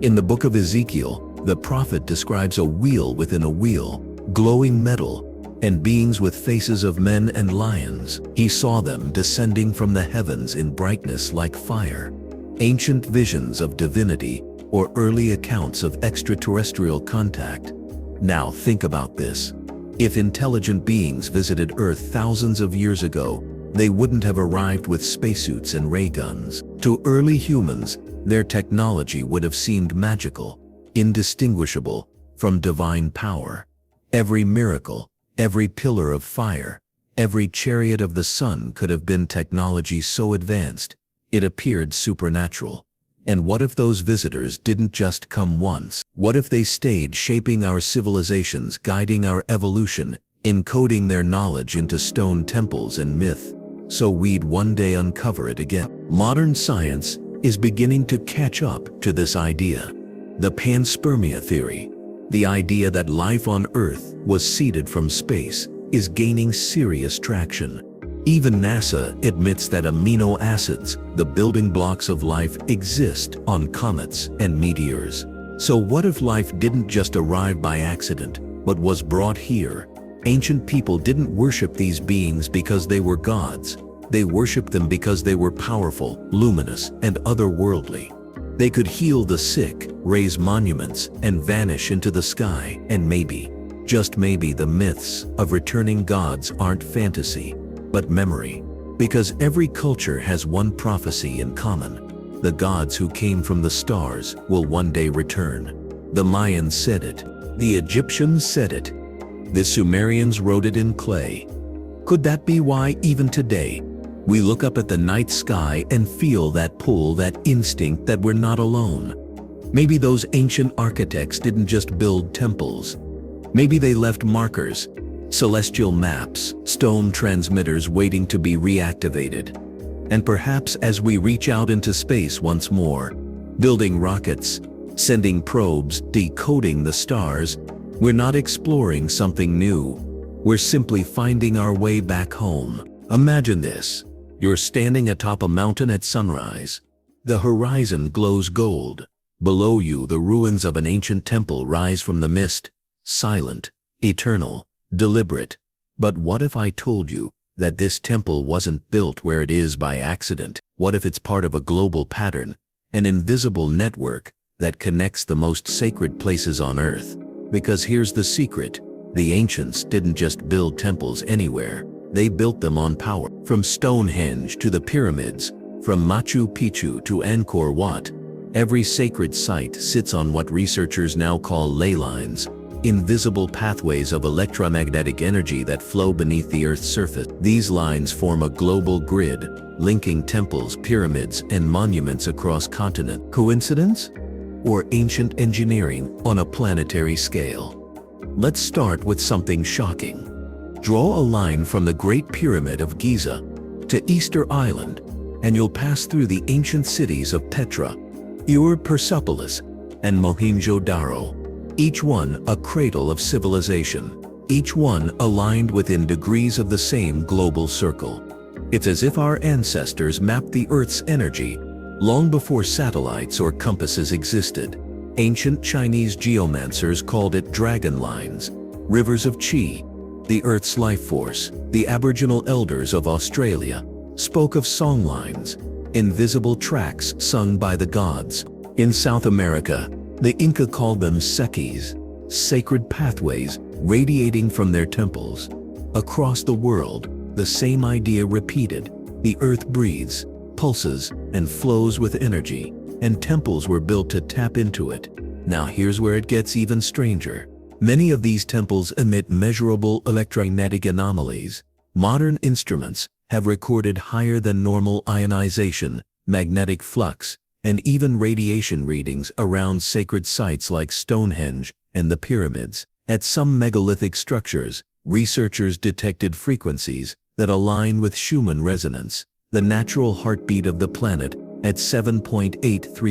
In the book of Ezekiel, the prophet describes a wheel within a wheel, glowing metal, and beings with faces of men and lions. He saw them descending from the heavens in brightness like fire. Ancient visions of divinity or early accounts of extraterrestrial contact. Now think about this. If intelligent beings visited Earth thousands of years ago, they wouldn't have arrived with spacesuits and ray guns. To early humans, their technology would have seemed magical, indistinguishable from divine power. Every miracle, every pillar of fire, every chariot of the sun could have been technology so advanced, it appeared supernatural. And what if those visitors didn't just come once? What if they stayed shaping our civilizations, guiding our evolution, encoding their knowledge into stone temples and myth, so we'd one day uncover it again? Modern science is beginning to catch up to this idea. The panspermia theory, the idea that life on Earth was seeded from space, is gaining serious traction. Even NASA admits that amino acids, the building blocks of life, exist on comets and meteors. So what if life didn't just arrive by accident, but was brought here? Ancient people didn't worship these beings because they were gods. They worshipped them because they were powerful, luminous, and otherworldly. They could heal the sick, raise monuments, and vanish into the sky. And maybe, just maybe, the myths of returning gods aren't fantasy, but memory. Because every culture has one prophecy in common. The gods who came from the stars will one day return. The Mayans said it. The Egyptians said it. The Sumerians wrote it in clay. Could that be why even today, we look up at the night sky and feel that pull, that instinct that we're not alone? Maybe those ancient architects didn't just build temples. Maybe they left markers, celestial maps, stone transmitters waiting to be reactivated. And perhaps as we reach out into space once more, building rockets, sending probes, decoding the stars, we're not exploring something new. We're simply finding our way back home. Imagine this. You're standing atop a mountain at sunrise. The horizon glows gold. Below you, the ruins of an ancient temple rise from the mist, silent, eternal, deliberate. But what if I told you that this temple wasn't built where it is by accident? What if it's part of a global pattern, an invisible network that connects the most sacred places on Earth? Because here's the secret. The ancients didn't just build temples anywhere. They built them on power. From Stonehenge to the pyramids, from Machu Picchu to Angkor Wat, every sacred site sits on what researchers now call ley lines, invisible pathways of electromagnetic energy that flow beneath the Earth's surface. These lines form a global grid, linking temples, pyramids, and monuments across continents. Coincidence? Or ancient engineering on a planetary scale? Let's start with something shocking. Draw a line from the Great Pyramid of Giza to Easter Island, and you'll pass through the ancient cities of Petra, Ur, Persepolis, and Mohenjo-Daro. Each one a cradle of civilization, each one aligned within degrees of the same global circle. It's as if our ancestors mapped the Earth's energy long before satellites or compasses existed. Ancient Chinese geomancers called it dragon lines, rivers of qi, the Earth's life force. The Aboriginal elders of Australia spoke of song lines, invisible tracks sung by the gods. In South America, the Inca called them sekis, sacred pathways radiating from their temples. Across the world, the same idea repeated. The Earth breathes, pulses, and flows with energy, and temples were built to tap into it. Now here's where it gets even stranger. Many of these temples emit measurable electromagnetic anomalies. Modern instruments have recorded higher than normal ionization, magnetic flux, and even radiation readings around sacred sites like Stonehenge and the pyramids. At some megalithic structures, researchers detected frequencies that align with Schumann resonance, the natural heartbeat of the planet, at 7.83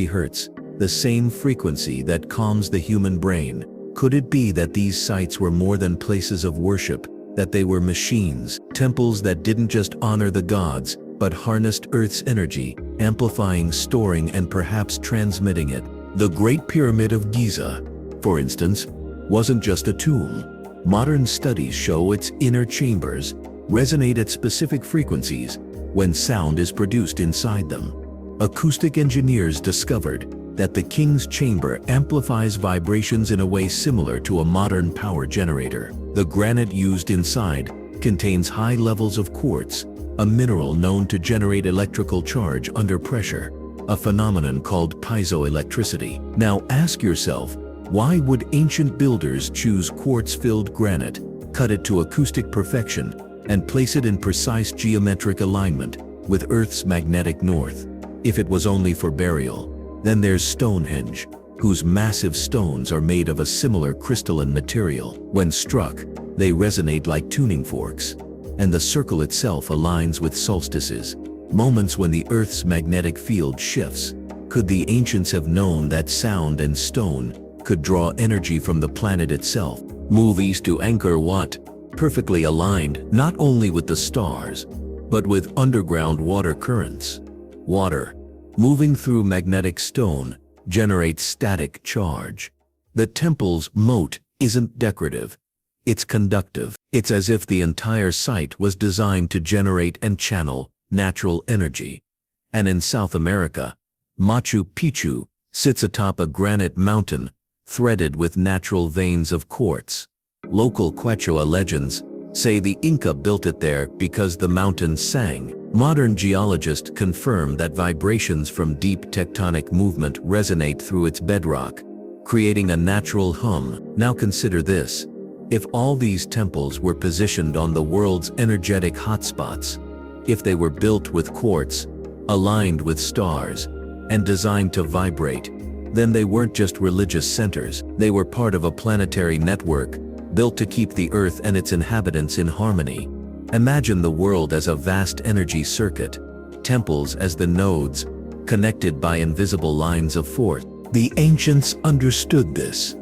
Hz, the same frequency that calms the human brain. Could it be that these sites were more than places of worship, that they were machines, temples that didn't just honor the gods, but harnessed Earth's energy, amplifying, storing, and perhaps transmitting it? The Great Pyramid of Giza, for instance, wasn't just a tomb. Modern studies show its inner chambers resonate at specific frequencies when sound is produced inside them. Acoustic engineers discovered that the king's chamber amplifies vibrations in a way similar to a modern power generator. The granite used inside contains high levels of quartz, a mineral known to generate electrical charge under pressure, a phenomenon called piezoelectricity. Now ask yourself, why would ancient builders choose quartz-filled granite, cut it to acoustic perfection, and place it in precise geometric alignment with Earth's magnetic north? If it was only for burial, then there's Stonehenge, whose massive stones are made of a similar crystalline material. When struck, they resonate like tuning forks, and the circle itself aligns with solstices, moments when the Earth's magnetic field shifts. Could the ancients have known that sound and stone could draw energy from the planet itself? Move east to Angkor Wat, perfectly aligned not only with the stars, but with underground water currents. Water, moving through magnetic stone, generates static charge. The temple's moat isn't decorative, it's conductive. It's as if the entire site was designed to generate and channel natural energy. And in South America, Machu Picchu sits atop a granite mountain threaded with natural veins of quartz. Local Quechua legends say the Inca built it there because the mountain sang. Modern geologists confirm that vibrations from deep tectonic movement resonate through its bedrock, creating a natural hum. Now consider this. If all these temples were positioned on the world's energetic hotspots, if they were built with quartz, aligned with stars, and designed to vibrate, then they weren't just religious centers. They were part of a planetary network, built to keep the earth and its inhabitants in harmony. Imagine the world as a vast energy circuit, temples as the nodes, connected by invisible lines of force. The ancients understood this.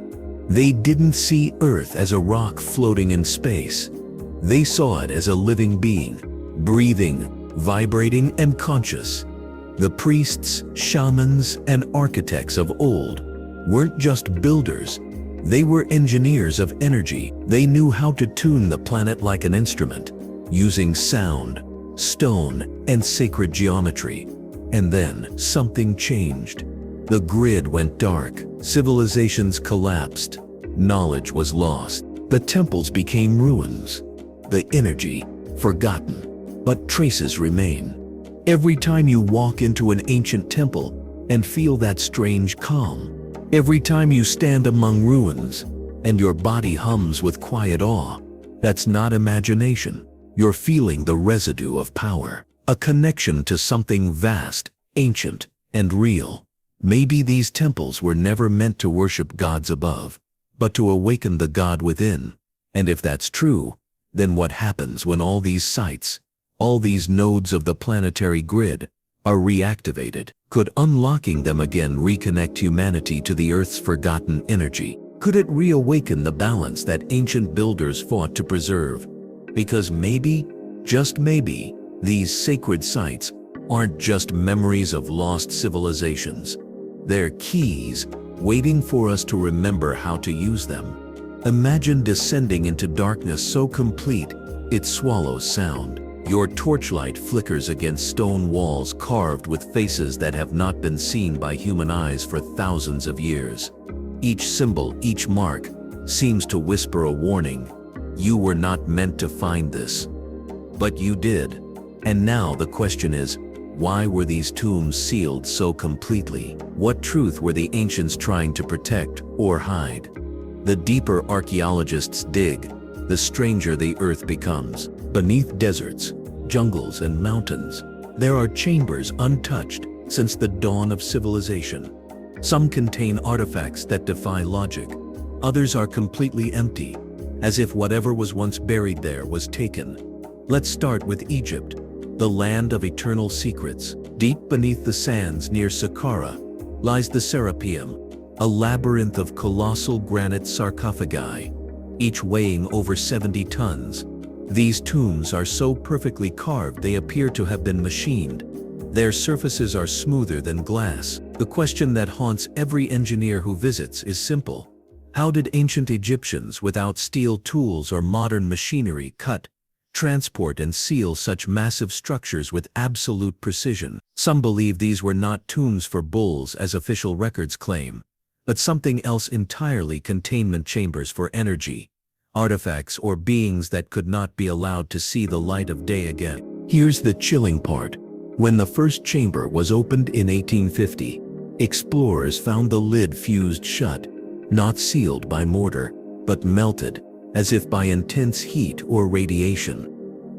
They didn't see Earth as a rock floating in space. They saw it as a living being, breathing, vibrating, and conscious. The priests, shamans, and architects of old weren't just builders. They were engineers of energy. They knew how to tune the planet like an instrument, using sound, stone, and sacred geometry. And then something changed. The grid went dark, civilizations collapsed, knowledge was lost. The temples became ruins, the energy forgotten, but traces remain. Every time you walk into an ancient temple and feel that strange calm, every time you stand among ruins and your body hums with quiet awe, that's not imagination. You're feeling the residue of power, a connection to something vast, ancient, and real. Maybe these temples were never meant to worship gods above, but to awaken the God within. And if that's true, then what happens when all these sites, all these nodes of the planetary grid, are reactivated? Could unlocking them again reconnect humanity to the Earth's forgotten energy? Could it reawaken the balance that ancient builders fought to preserve? Because maybe, just maybe, these sacred sites aren't just memories of lost civilizations. They're keys waiting for us to remember how to use them. Imagine descending into darkness so complete it swallows sound. Your torchlight flickers against stone walls carved with faces that have not been seen by human eyes for thousands of years. Each symbol, each mark, seems to whisper a warning. You were not meant to find this. But you did. And now the question is, why were these tombs sealed so completely? What truth were the ancients trying to protect or hide? The deeper archaeologists dig, the stranger the earth becomes. Beneath deserts, jungles, and mountains, there are chambers untouched since the dawn of civilization. Some contain artifacts that defy logic. Others are completely empty, as if whatever was once buried there was taken. Let's start with Egypt, the land of eternal secrets. Deep beneath the sands near Saqqara lies the Serapeum, a labyrinth of colossal granite sarcophagi, each weighing over 70 tons. These tombs are so perfectly carved they appear to have been machined. Their surfaces are smoother than glass. The question that haunts every engineer who visits is simple. How did ancient Egyptians without steel tools or modern machinery cut, transport, and seal such massive structures with absolute precision? Some believe these were not tombs for bulls as official records claim, but something else entirely: containment chambers for energy, artifacts, or beings that could not be allowed to see the light of day again. Here's the chilling part. When the first chamber was opened in 1850, explorers found the lid fused shut, not sealed by mortar, but melted, as if by intense heat or radiation.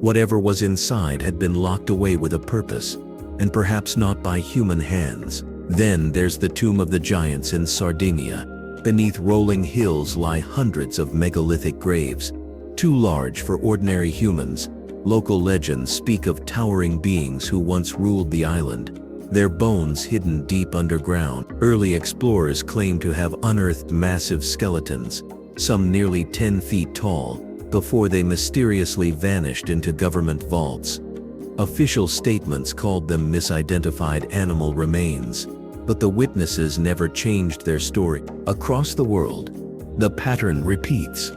Whatever was inside had been locked away with a purpose, and perhaps not by human hands. Then there's the Tomb of the Giants in Sardinia. Beneath rolling hills lie hundreds of megalithic graves, too large for ordinary humans. Local legends speak of towering beings who once ruled the island, their bones hidden deep underground. Early explorers claim to have unearthed massive skeletons, some nearly 10 feet tall, before they mysteriously vanished into government vaults. Official statements called them misidentified animal remains, but the witnesses never changed their story. Across the world, the pattern repeats.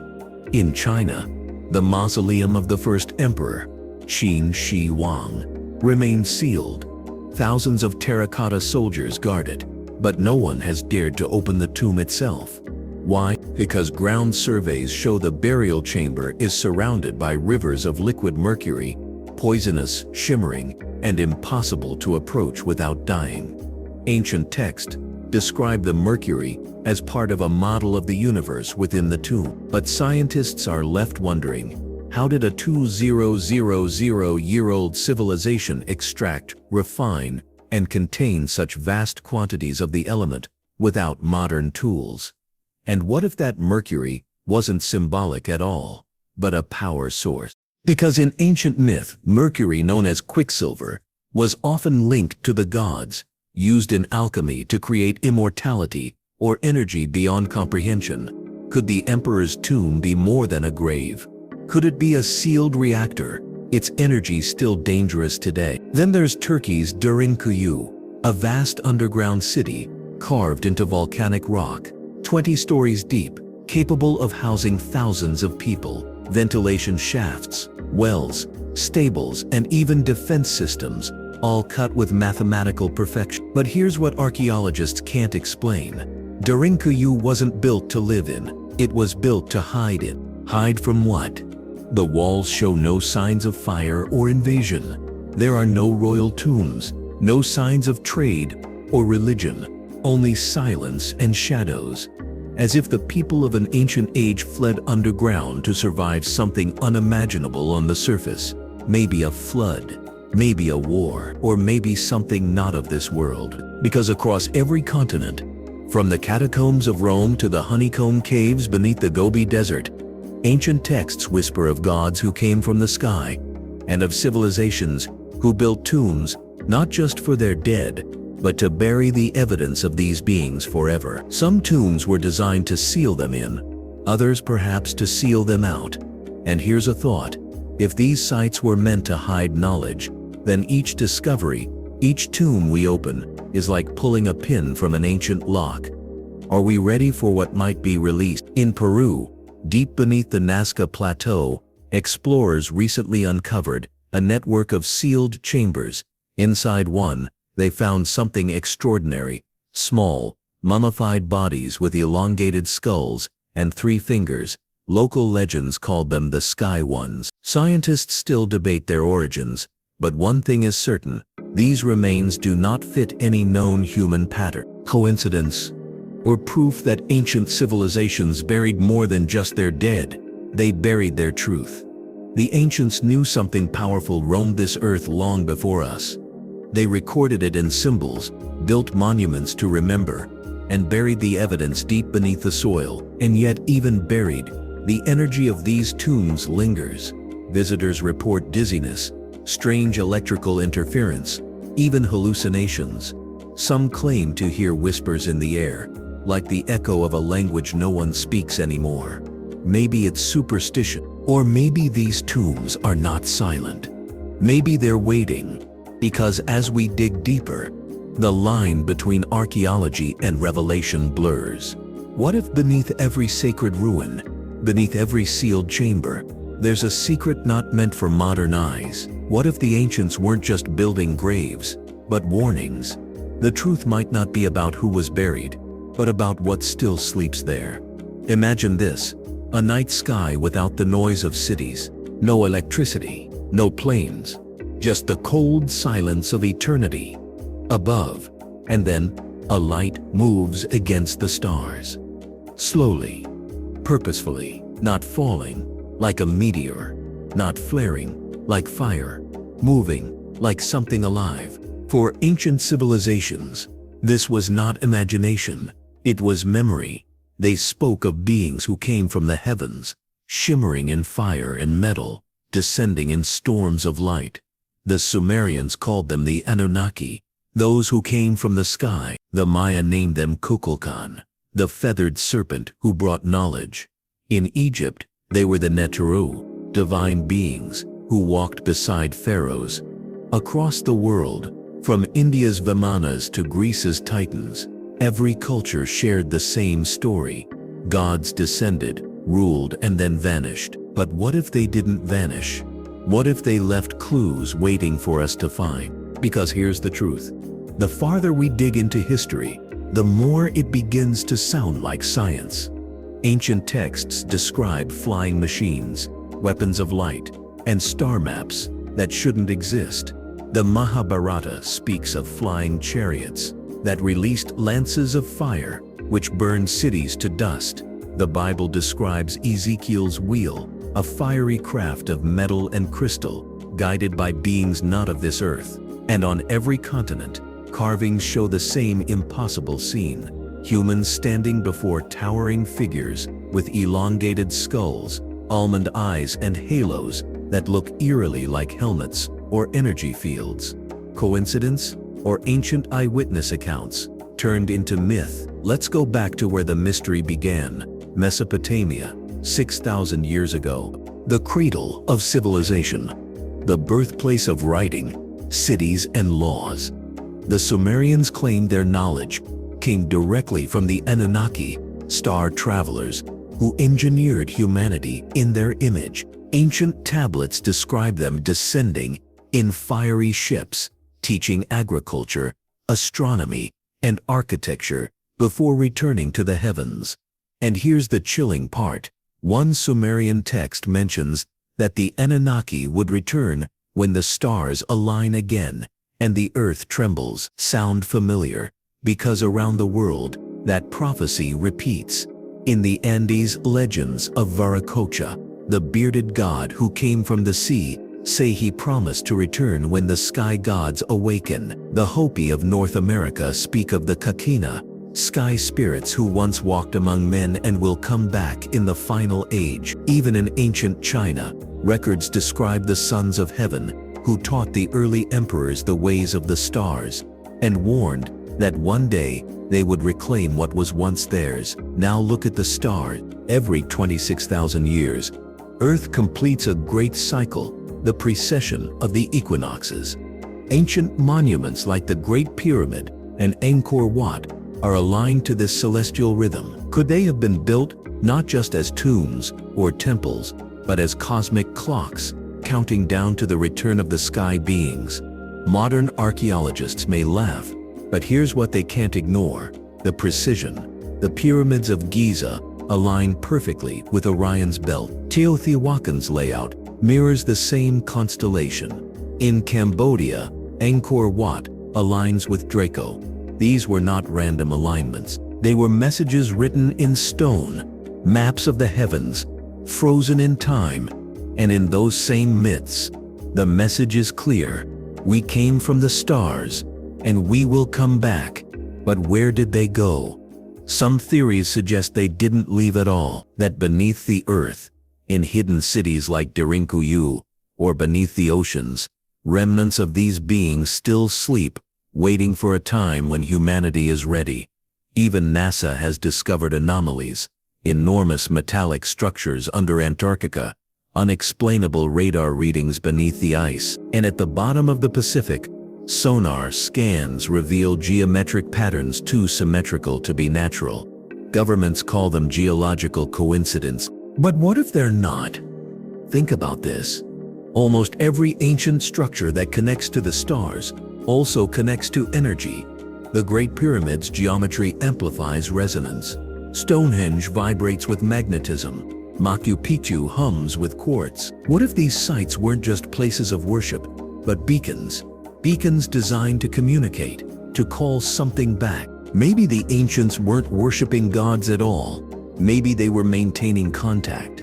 In China, the mausoleum of the first emperor, Qin Shi Huang, remains sealed. Thousands of terracotta soldiers guard it, but no one has dared to open the tomb itself. Why? Because ground surveys show the burial chamber is surrounded by rivers of liquid mercury, poisonous, shimmering, and impossible to approach without dying. Ancient texts describe the mercury as part of a model of the universe within the tomb. But scientists are left wondering, how did a 2000-year-old civilization extract, refine, and contain such vast quantities of the element without modern tools? And what if that mercury wasn't symbolic at all, but a power source. Because in ancient myth, Mercury, known as Quicksilver, was often linked to the gods, used in alchemy to create immortality or energy beyond comprehension. Could the emperor's tomb be more than a grave? Could it be a sealed reactor, its energy still dangerous today? Then there's Turkey's Derinkuyu, a vast underground city carved into volcanic rock, 20 stories deep, capable of housing thousands of people. Ventilation shafts, wells, stables, and even defense systems, all cut with mathematical perfection. But here's what archaeologists can't explain. Derinkuyu wasn't built to live in, it was built to hide in. Hide from what? The walls show no signs of fire or invasion. There are no royal tombs, no signs of trade or religion, only silence and shadows. As if the people of an ancient age fled underground to survive something unimaginable on the surface. Maybe a flood, maybe a war, or maybe something not of this world. Because across every continent, from the catacombs of Rome to the honeycomb caves beneath the Gobi Desert, ancient texts whisper of gods who came from the sky, and of civilizations who built tombs not just for their dead, but to bury the evidence of these beings forever. Some tombs were designed to seal them in, others perhaps to seal them out. And here's a thought: if these sites were meant to hide knowledge, then each discovery, each tomb we open, is like pulling a pin from an ancient lock. Are we ready for what might be released? In Peru, deep beneath the Nazca Plateau, explorers recently uncovered a network of sealed chambers. Inside one, they found something extraordinary: small, mummified bodies with elongated skulls and 3 fingers. Local legends called them the Sky Ones. Scientists still debate their origins, but one thing is certain: these remains do not fit any known human pattern. Coincidence? Or proof that ancient civilizations buried more than just their dead? They buried their truth. The ancients knew something powerful roamed this earth long before us. They recorded it in symbols, built monuments to remember, and buried the evidence deep beneath the soil. And yet, even buried, the energy of these tombs lingers. Visitors report dizziness, strange electrical interference, even hallucinations. Some claim to hear whispers in the air, like the echo of a language no one speaks anymore. Maybe it's superstition, or maybe these tombs are not silent. Maybe they're waiting. Because as we dig deeper, the line between archaeology and revelation blurs. What if beneath every sacred ruin, beneath every sealed chamber, there's a secret not meant for modern eyes? What if the ancients weren't just building graves, but warnings? The truth might not be about who was buried, but about what still sleeps there. Imagine this: a night sky without the noise of cities, no electricity, no planes, just the cold silence of eternity above. And then a light moves against the stars. Slowly, purposefully, not falling like a meteor, not flaring like fire, moving like something alive. For ancient civilizations, this was not imagination, it was memory. They spoke of beings who came from the heavens, shimmering in fire and metal, descending in storms of light. The Sumerians called them the Anunnaki, those who came from the sky. The Maya named them Kukulkan, the feathered serpent who brought knowledge. In Egypt, they were the Neteru, divine beings who walked beside pharaohs. Across the world, from India's Vimanas to Greece's Titans, every culture shared the same story. Gods descended, ruled, and then vanished. But what if they didn't vanish? What if they left clues waiting for us to find? Because here's the truth: the farther we dig into history, the more it begins to sound like science. Ancient texts describe flying machines, weapons of light, and star maps that shouldn't exist. The Mahabharata speaks of flying chariots that released lances of fire, which burned cities to dust. The Bible describes Ezekiel's wheel, a fiery craft of metal and crystal, guided by beings not of this earth. And on every continent, carvings show the same impossible scene: humans standing before towering figures with elongated skulls, almond eyes, and halos that look eerily like helmets or energy fields. Coincidence? Or ancient eyewitness accounts turned into myth? Let's go back to where the mystery began, Mesopotamia, 6,000 years ago. The cradle of civilization, the birthplace of writing, cities, and laws. The Sumerians claimed their knowledge came directly from the Anunnaki, star travelers, who engineered humanity in their image. Ancient tablets describe them descending in fiery ships, teaching agriculture, astronomy, and architecture before returning to the heavens. And here's the chilling part. One Sumerian text mentions that the Anunnaki would return when the stars align again and the earth trembles. Sound familiar? Because around the world, that prophecy repeats. In the Andes legends of Viracocha, the bearded god who came from the sea, say he promised to return when the sky gods awaken. The Hopi of North America speak of the Kakina, sky spirits who once walked among men and will come back in the final age. Even in ancient China, records describe the sons of heaven, who taught the early emperors the ways of the stars, and warned that one day they would reclaim what was once theirs. Now look at the stars. Every 26,000 years, Earth completes a great cycle, the precession of the equinoxes. Ancient monuments like the Great Pyramid and Angkor Wat are aligned to this celestial rhythm. Could they have been built not just as tombs or temples, but as cosmic clocks, counting down to the return of the sky beings? Modern archaeologists may laugh, but here's what they can't ignore: the precision. The pyramids of Giza align perfectly with Orion's belt. Teotihuacan's layout mirrors the same constellation. In Cambodia, Angkor Wat aligns with Draco. These were not random alignments. They were messages written in stone, maps of the heavens, frozen in time. And in those same myths, the message is clear: we came from the stars, and we will come back. But where did they go? Some theories suggest they didn't leave at all, that beneath the earth, in hidden cities like Derinkuyu, or beneath the oceans, remnants of these beings still sleep, waiting for a time when humanity is ready. Even NASA has discovered anomalies, enormous metallic structures under Antarctica, unexplainable radar readings beneath the ice, and at the bottom of the Pacific, sonar scans reveal geometric patterns too symmetrical to be natural. Governments call them geological coincidence. But what if they're not? Think about this. Almost every ancient structure that connects to the stars also connects to energy. The Great Pyramid's geometry amplifies resonance. Stonehenge vibrates with magnetism. Machu Picchu hums with quartz. What if these sites weren't just places of worship, but beacons? Beacons designed to communicate, to call something back. Maybe the ancients weren't worshiping gods at all. Maybe they were maintaining contact.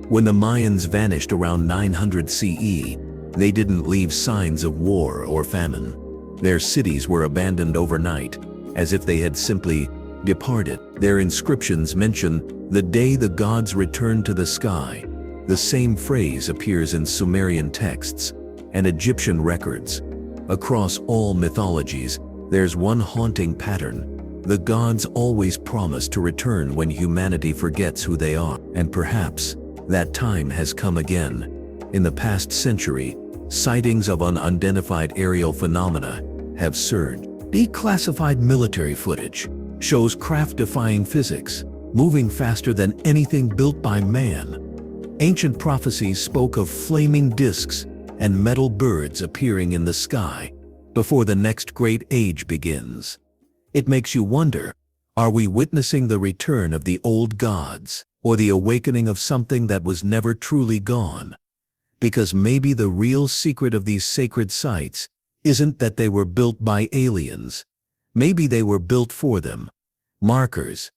When the Mayans vanished around 900 CE, they didn't leave signs of war or famine. Their cities were abandoned overnight, as if they had simply departed. Their inscriptions mention the day the gods returned to the sky. The same phrase appears in Sumerian texts and Egyptian records. Across all mythologies, there's one haunting pattern. The gods always promise to return when humanity forgets who they are. And perhaps that time has come again. In the past century, sightings of unidentified aerial phenomena have surged. Declassified military footage shows craft defying physics, moving faster than anything built by man. Ancient prophecies spoke of flaming discs and metal birds appearing in the sky before the next great age begins. It makes you wonder, are we witnessing the return of the old gods, or the awakening of something that was never truly gone? Because maybe the real secret of these sacred sites isn't that they were built by aliens. Maybe they were built for them. Markers,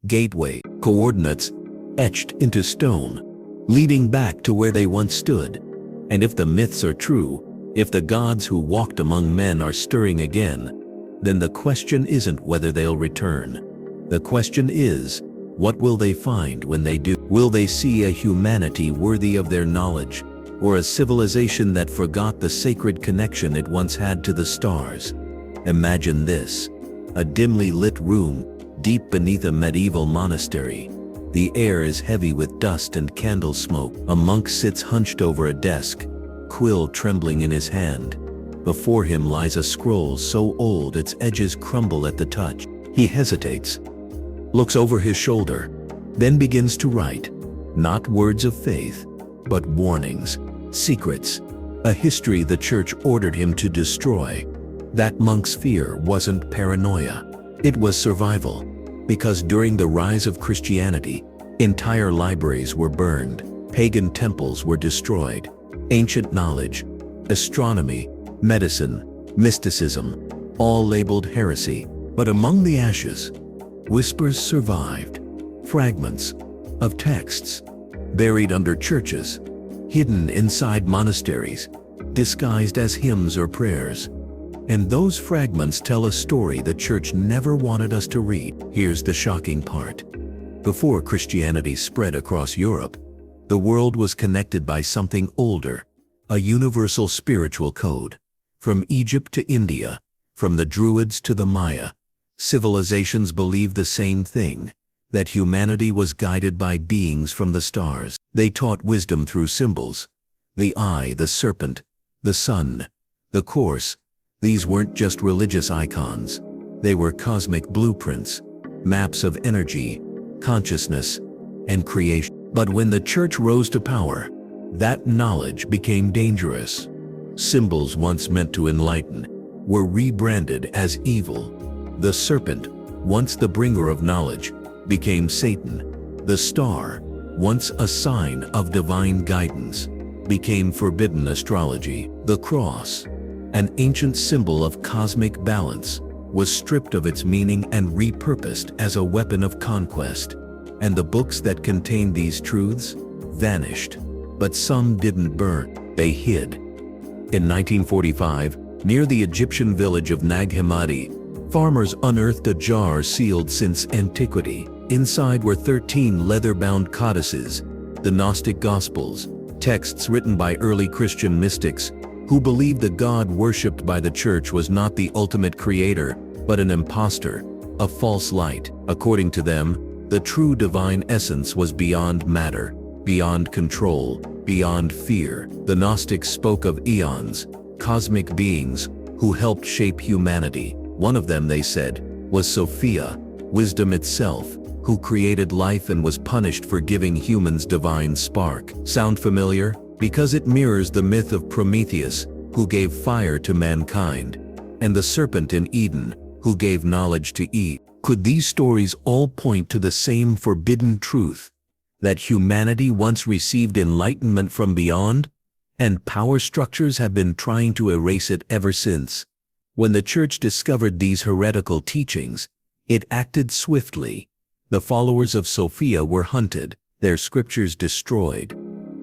gateway, coordinates etched into stone, leading back to where they once stood. And if the myths are true, if the gods who walked among men are stirring again, then the question isn't whether they'll return. The question is, What will they find when they do? Will they see a humanity worthy of their knowledge, or a civilization that forgot the sacred connection it once had to the stars? Imagine this: a dimly lit room, deep beneath a medieval monastery. The air is heavy with dust and candle smoke. A monk sits hunched over a desk, quill trembling in his hand. Before him lies a scroll so old its edges crumble at the touch. He hesitates, looks over his shoulder, then begins to write. Not words of faith, but warnings, secrets, a history the church ordered him to destroy. That monk's fear wasn't paranoia, it was survival. Because during the rise of Christianity, entire libraries were burned, pagan temples were destroyed, ancient knowledge, astronomy, medicine, mysticism, all labeled heresy. But among the ashes, whispers survived, fragments of texts, buried under churches, hidden inside monasteries, disguised as hymns or prayers. And those fragments tell a story the church never wanted us to read. Here's the shocking part. Before Christianity spread across Europe, the world was connected by something older, a universal spiritual code. From Egypt to India, from the Druids to the Maya, civilizations believed the same thing, that humanity was guided by beings from the stars. They taught wisdom through symbols: the eye, the serpent, the sun, the course. These weren't just religious icons. They were cosmic blueprints, maps of energy, consciousness, and creation. But when the church rose to power, that knowledge became dangerous. Symbols once meant to enlighten were rebranded as evil. The serpent, once the bringer of knowledge, became Satan. The star, once a sign of divine guidance, became forbidden astrology. The cross, an ancient symbol of cosmic balance, was stripped of its meaning and repurposed as a weapon of conquest. And the books that contained these truths vanished. But some didn't burn, they hid. In 1945, near the Egyptian village of Nag Hammadi, farmers unearthed a jar sealed since antiquity. Inside were 13 leather-bound codices, the Gnostic Gospels, texts written by early Christian mystics who believed the God worshipped by the church was not the ultimate creator, but an impostor, a false light. According to them, the true divine essence was beyond matter, beyond control, beyond fear. The Gnostics spoke of eons, cosmic beings, who helped shape humanity. One of them, they said, was Sophia, wisdom itself, who created life and was punished for giving humans divine spark. Sound familiar? Because it mirrors the myth of Prometheus, who gave fire to mankind, and the serpent in Eden, who gave knowledge to Eve. Could these stories all point to the same forbidden truth, that humanity once received enlightenment from beyond, and power structures have been trying to erase it ever since? When the church discovered these heretical teachings, it acted swiftly. The followers of Sophia were hunted, their scriptures destroyed,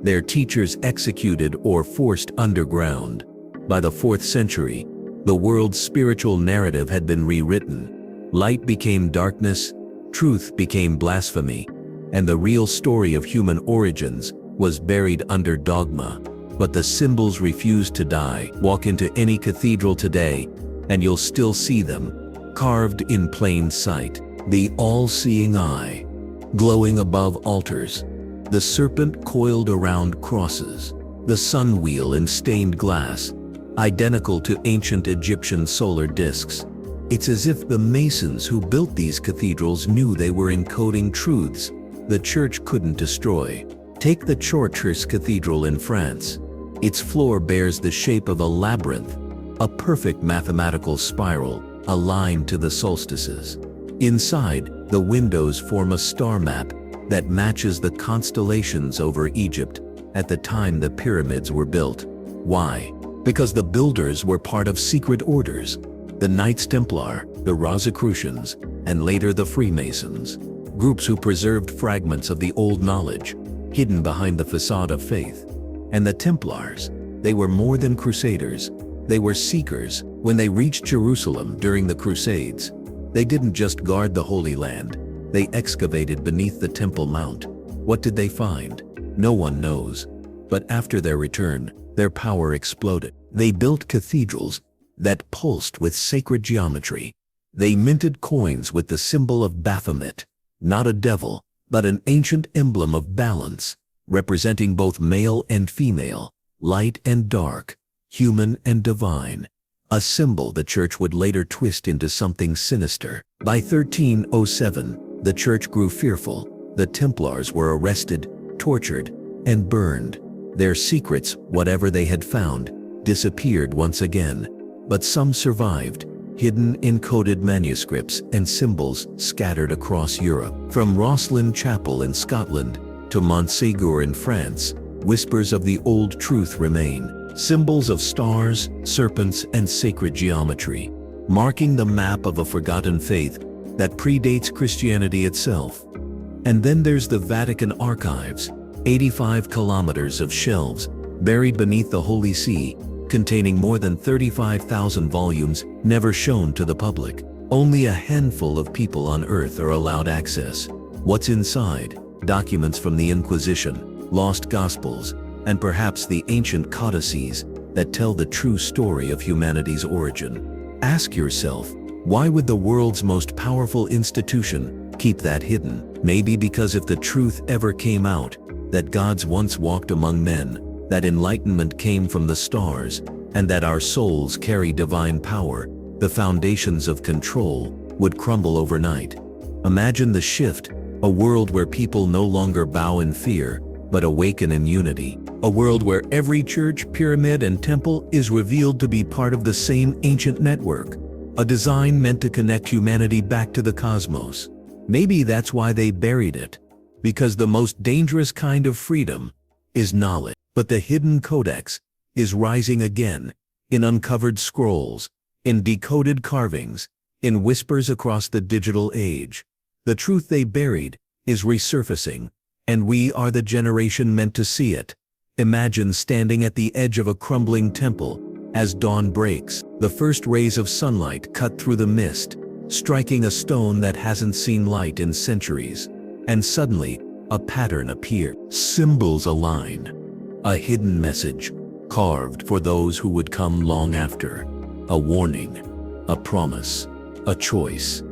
their teachers executed or forced underground. By the 4th century, the world's spiritual narrative had been rewritten. Light became darkness, truth became blasphemy, and the real story of human origins was buried under dogma. But the symbols refused to die. Walk into any cathedral today, and you'll still see them, carved in plain sight. The all-seeing eye, glowing above altars, the serpent coiled around crosses, the sun wheel in stained glass, identical to ancient Egyptian solar discs. It's as if the masons who built these cathedrals knew they were encoding truths the church couldn't destroy. Take the Chartres Cathedral in France. Its floor bears the shape of a labyrinth, a perfect mathematical spiral, aligned to the solstices. Inside, the windows form a star map that matches the constellations over Egypt at the time the pyramids were built. Why? Because the builders were part of secret orders, the Knights Templar, the Rosicrucians, and later the Freemasons, groups who preserved fragments of the old knowledge, hidden behind the facade of faith. And the Templars, they were more than crusaders, they were seekers. When they reached Jerusalem during the Crusades, they didn't just guard the Holy Land, They excavated beneath the Temple Mount. What did they find? No one knows. But after their return, their power exploded. They built cathedrals that pulsed with sacred geometry. They minted coins with the symbol of Baphomet, not a devil, but an ancient emblem of balance, representing both male and female, light and dark, human and divine. A symbol the church would later twist into something sinister. By 1307, the church grew fearful. The Templars were arrested, tortured, and burned. Their secrets, whatever they had found, disappeared once again. But some survived, hidden in coded manuscripts and symbols scattered across Europe. From Rosslyn Chapel in Scotland to Montségur in France, whispers of the old truth remain. Symbols of stars, serpents, and sacred geometry, marking the map of a forgotten faith that predates Christianity itself. And then there's the Vatican archives, 85 kilometers of shelves buried beneath the Holy See, containing more than 35,000 volumes never shown to the public. Only a handful of people on Earth are allowed access. What's inside? Documents from the Inquisition, lost Gospels, and perhaps the ancient codices that tell the true story of humanity's origin. Ask yourself, why would the world's most powerful institution keep that hidden? Maybe because if the truth ever came out, that gods once walked among men, that enlightenment came from the stars, and that our souls carry divine power, the foundations of control would crumble overnight. Imagine the shift, a world where people no longer bow in fear, but awaken in unity. A world where every church, pyramid, and temple is revealed to be part of the same ancient network, a design meant to connect humanity back to the cosmos. Maybe that's why they buried it, because the most dangerous kind of freedom is knowledge. But the hidden codex is rising again, in uncovered scrolls, in decoded carvings, in whispers across the digital age. The truth they buried is resurfacing, and we are the generation meant to see it. Imagine standing at the edge of a crumbling temple as dawn breaks. The first rays of sunlight cut through the mist, striking a stone that hasn't seen light in centuries. And suddenly, a pattern appeared. Symbols align. A hidden message, carved for those who would come long after. A warning, a promise, a choice.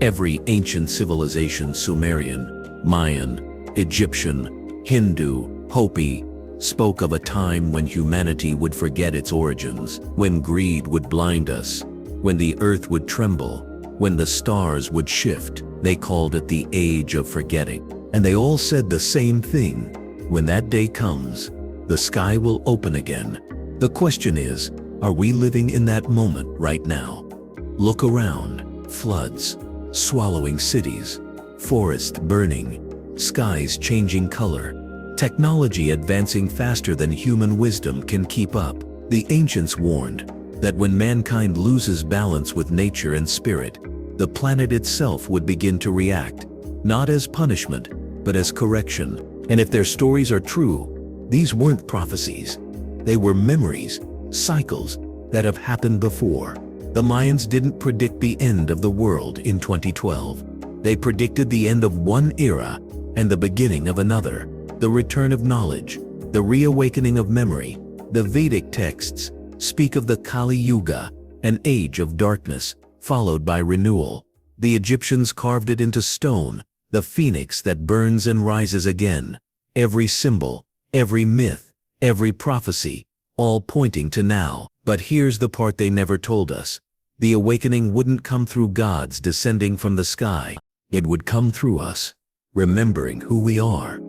Every ancient civilization, Sumerian, Mayan, Egyptian, Hindu, Hopi, spoke of a time when humanity would forget its origins, when greed would blind us, when the earth would tremble, when the stars would shift. They called it the age of forgetting. And they all said the same thing. When that day comes, the sky will open again. The question is, are we living in that moment right now? Look around. Floods, swallowing cities, forests burning, skies changing color. Technology advancing faster than human wisdom can keep up. The ancients warned that when mankind loses balance with nature and spirit, the planet itself would begin to react, not as punishment, but as correction. And if their stories are true, these weren't prophecies. They were memories, cycles that have happened before. The Mayans didn't predict the end of the world in 2012. They predicted the end of one era and the beginning of another. The return of knowledge, the reawakening of memory. The Vedic texts speak of the Kali Yuga, an age of darkness, followed by renewal. The Egyptians carved it into stone, the phoenix that burns and rises again. Every symbol, every myth, every prophecy, all pointing to now. But here's the part they never told us. The awakening wouldn't come through gods descending from the sky. It would come through us, remembering who we are.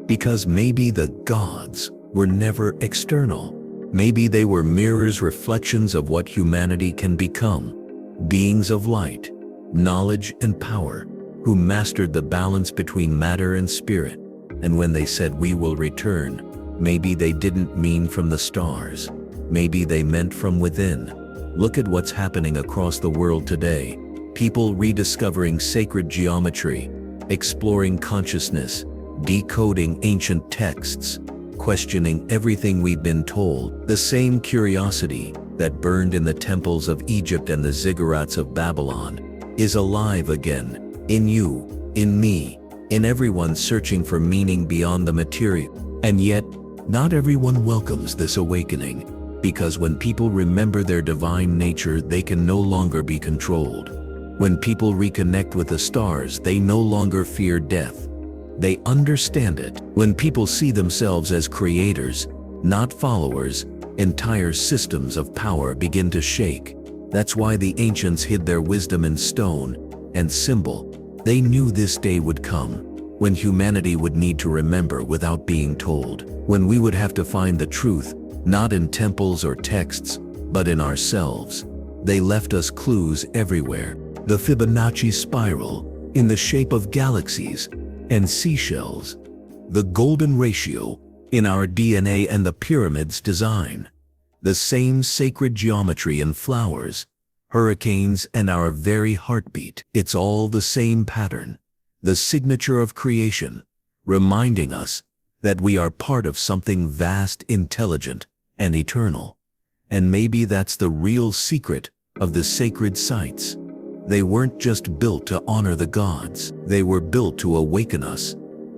Because maybe the gods were never external. Maybe they were mirrors, reflections of what humanity can become. Beings of light, knowledge and power, who mastered the balance between matter and spirit. And when they said we will return, maybe they didn't mean from the stars. Maybe they meant from within. Look at what's happening across the world today. People rediscovering sacred geometry, exploring consciousness, decoding ancient texts, questioning everything we've been told. The same curiosity that burned in the temples of Egypt and the ziggurats of Babylon is alive again, in you, in me, in everyone searching for meaning beyond the material. And yet, not everyone welcomes this awakening, because when people remember their divine nature, they can no longer be controlled. When people reconnect with the stars, they no longer fear death. They understand it. When people see themselves as creators, not followers, entire systems of power begin to shake. That's why the ancients hid their wisdom in stone and symbol. They knew this day would come, when humanity would need to remember without being told, when we would have to find the truth, not in temples or texts, but in ourselves. They left us clues everywhere. The Fibonacci spiral, in the shape of galaxies and seashells. The golden ratio, in our DNA and the pyramid's design. The same sacred geometry in flowers, hurricanes, and our very heartbeat. It's all the same pattern, the signature of creation, reminding us that we are part of something vast, intelligent, and eternal. And maybe that's the real secret of the sacred sites. They weren't just built to honor the gods. They were built to awaken us,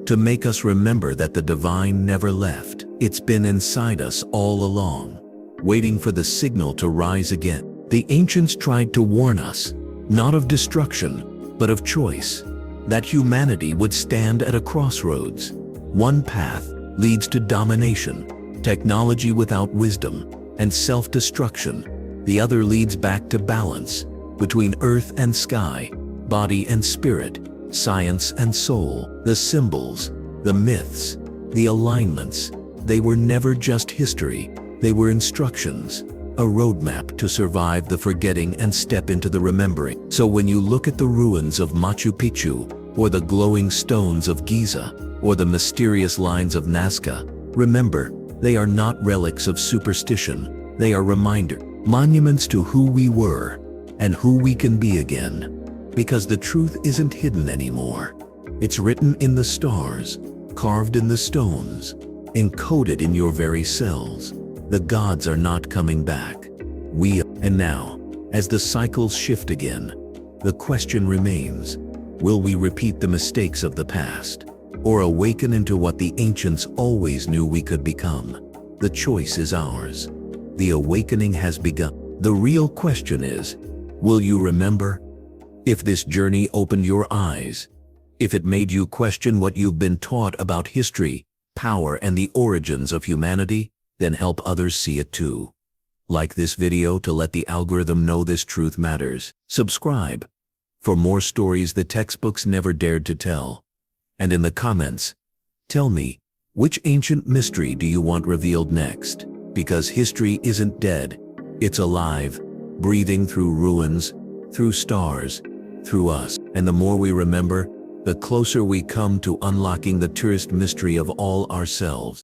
to make us remember that the divine never left. It's been inside us all along, waiting for the signal to rise again. The ancients tried to warn us, not of destruction, but of choice, that humanity would stand at a crossroads. One path leads to domination, technology without wisdom, and self-destruction. The other leads back to balance, between earth and sky, body and spirit, science and soul. The symbols, the myths, the alignments, they were never just history. They were instructions, a roadmap to survive the forgetting and step into the remembering. So when you look at the ruins of Machu Picchu, or the glowing stones of Giza, or the mysterious lines of Nazca, remember, they are not relics of superstition. They are monuments to who we were and who we can be again. Because the truth isn't hidden anymore. It's written in the stars, carved in the stones, encoded in your very cells. The gods are not coming back. And now, as the cycles shift again, the question remains, will we repeat the mistakes of the past, or awaken into what the ancients always knew we could become? The choice is ours. The awakening has begun. The real question is, will you remember? If this journey opened your eyes, if it made you question what you've been taught about history, power, and the origins of humanity, then help others see it too. Like this video to let the algorithm know this truth matters. Subscribe for more stories the textbooks never dared to tell. And in the comments, tell me, which ancient mystery do you want revealed next? Because history isn't dead, it's alive, breathing through ruins, through stars, through us. And the more we remember, the closer we come to unlocking the truest mystery of all ourselves.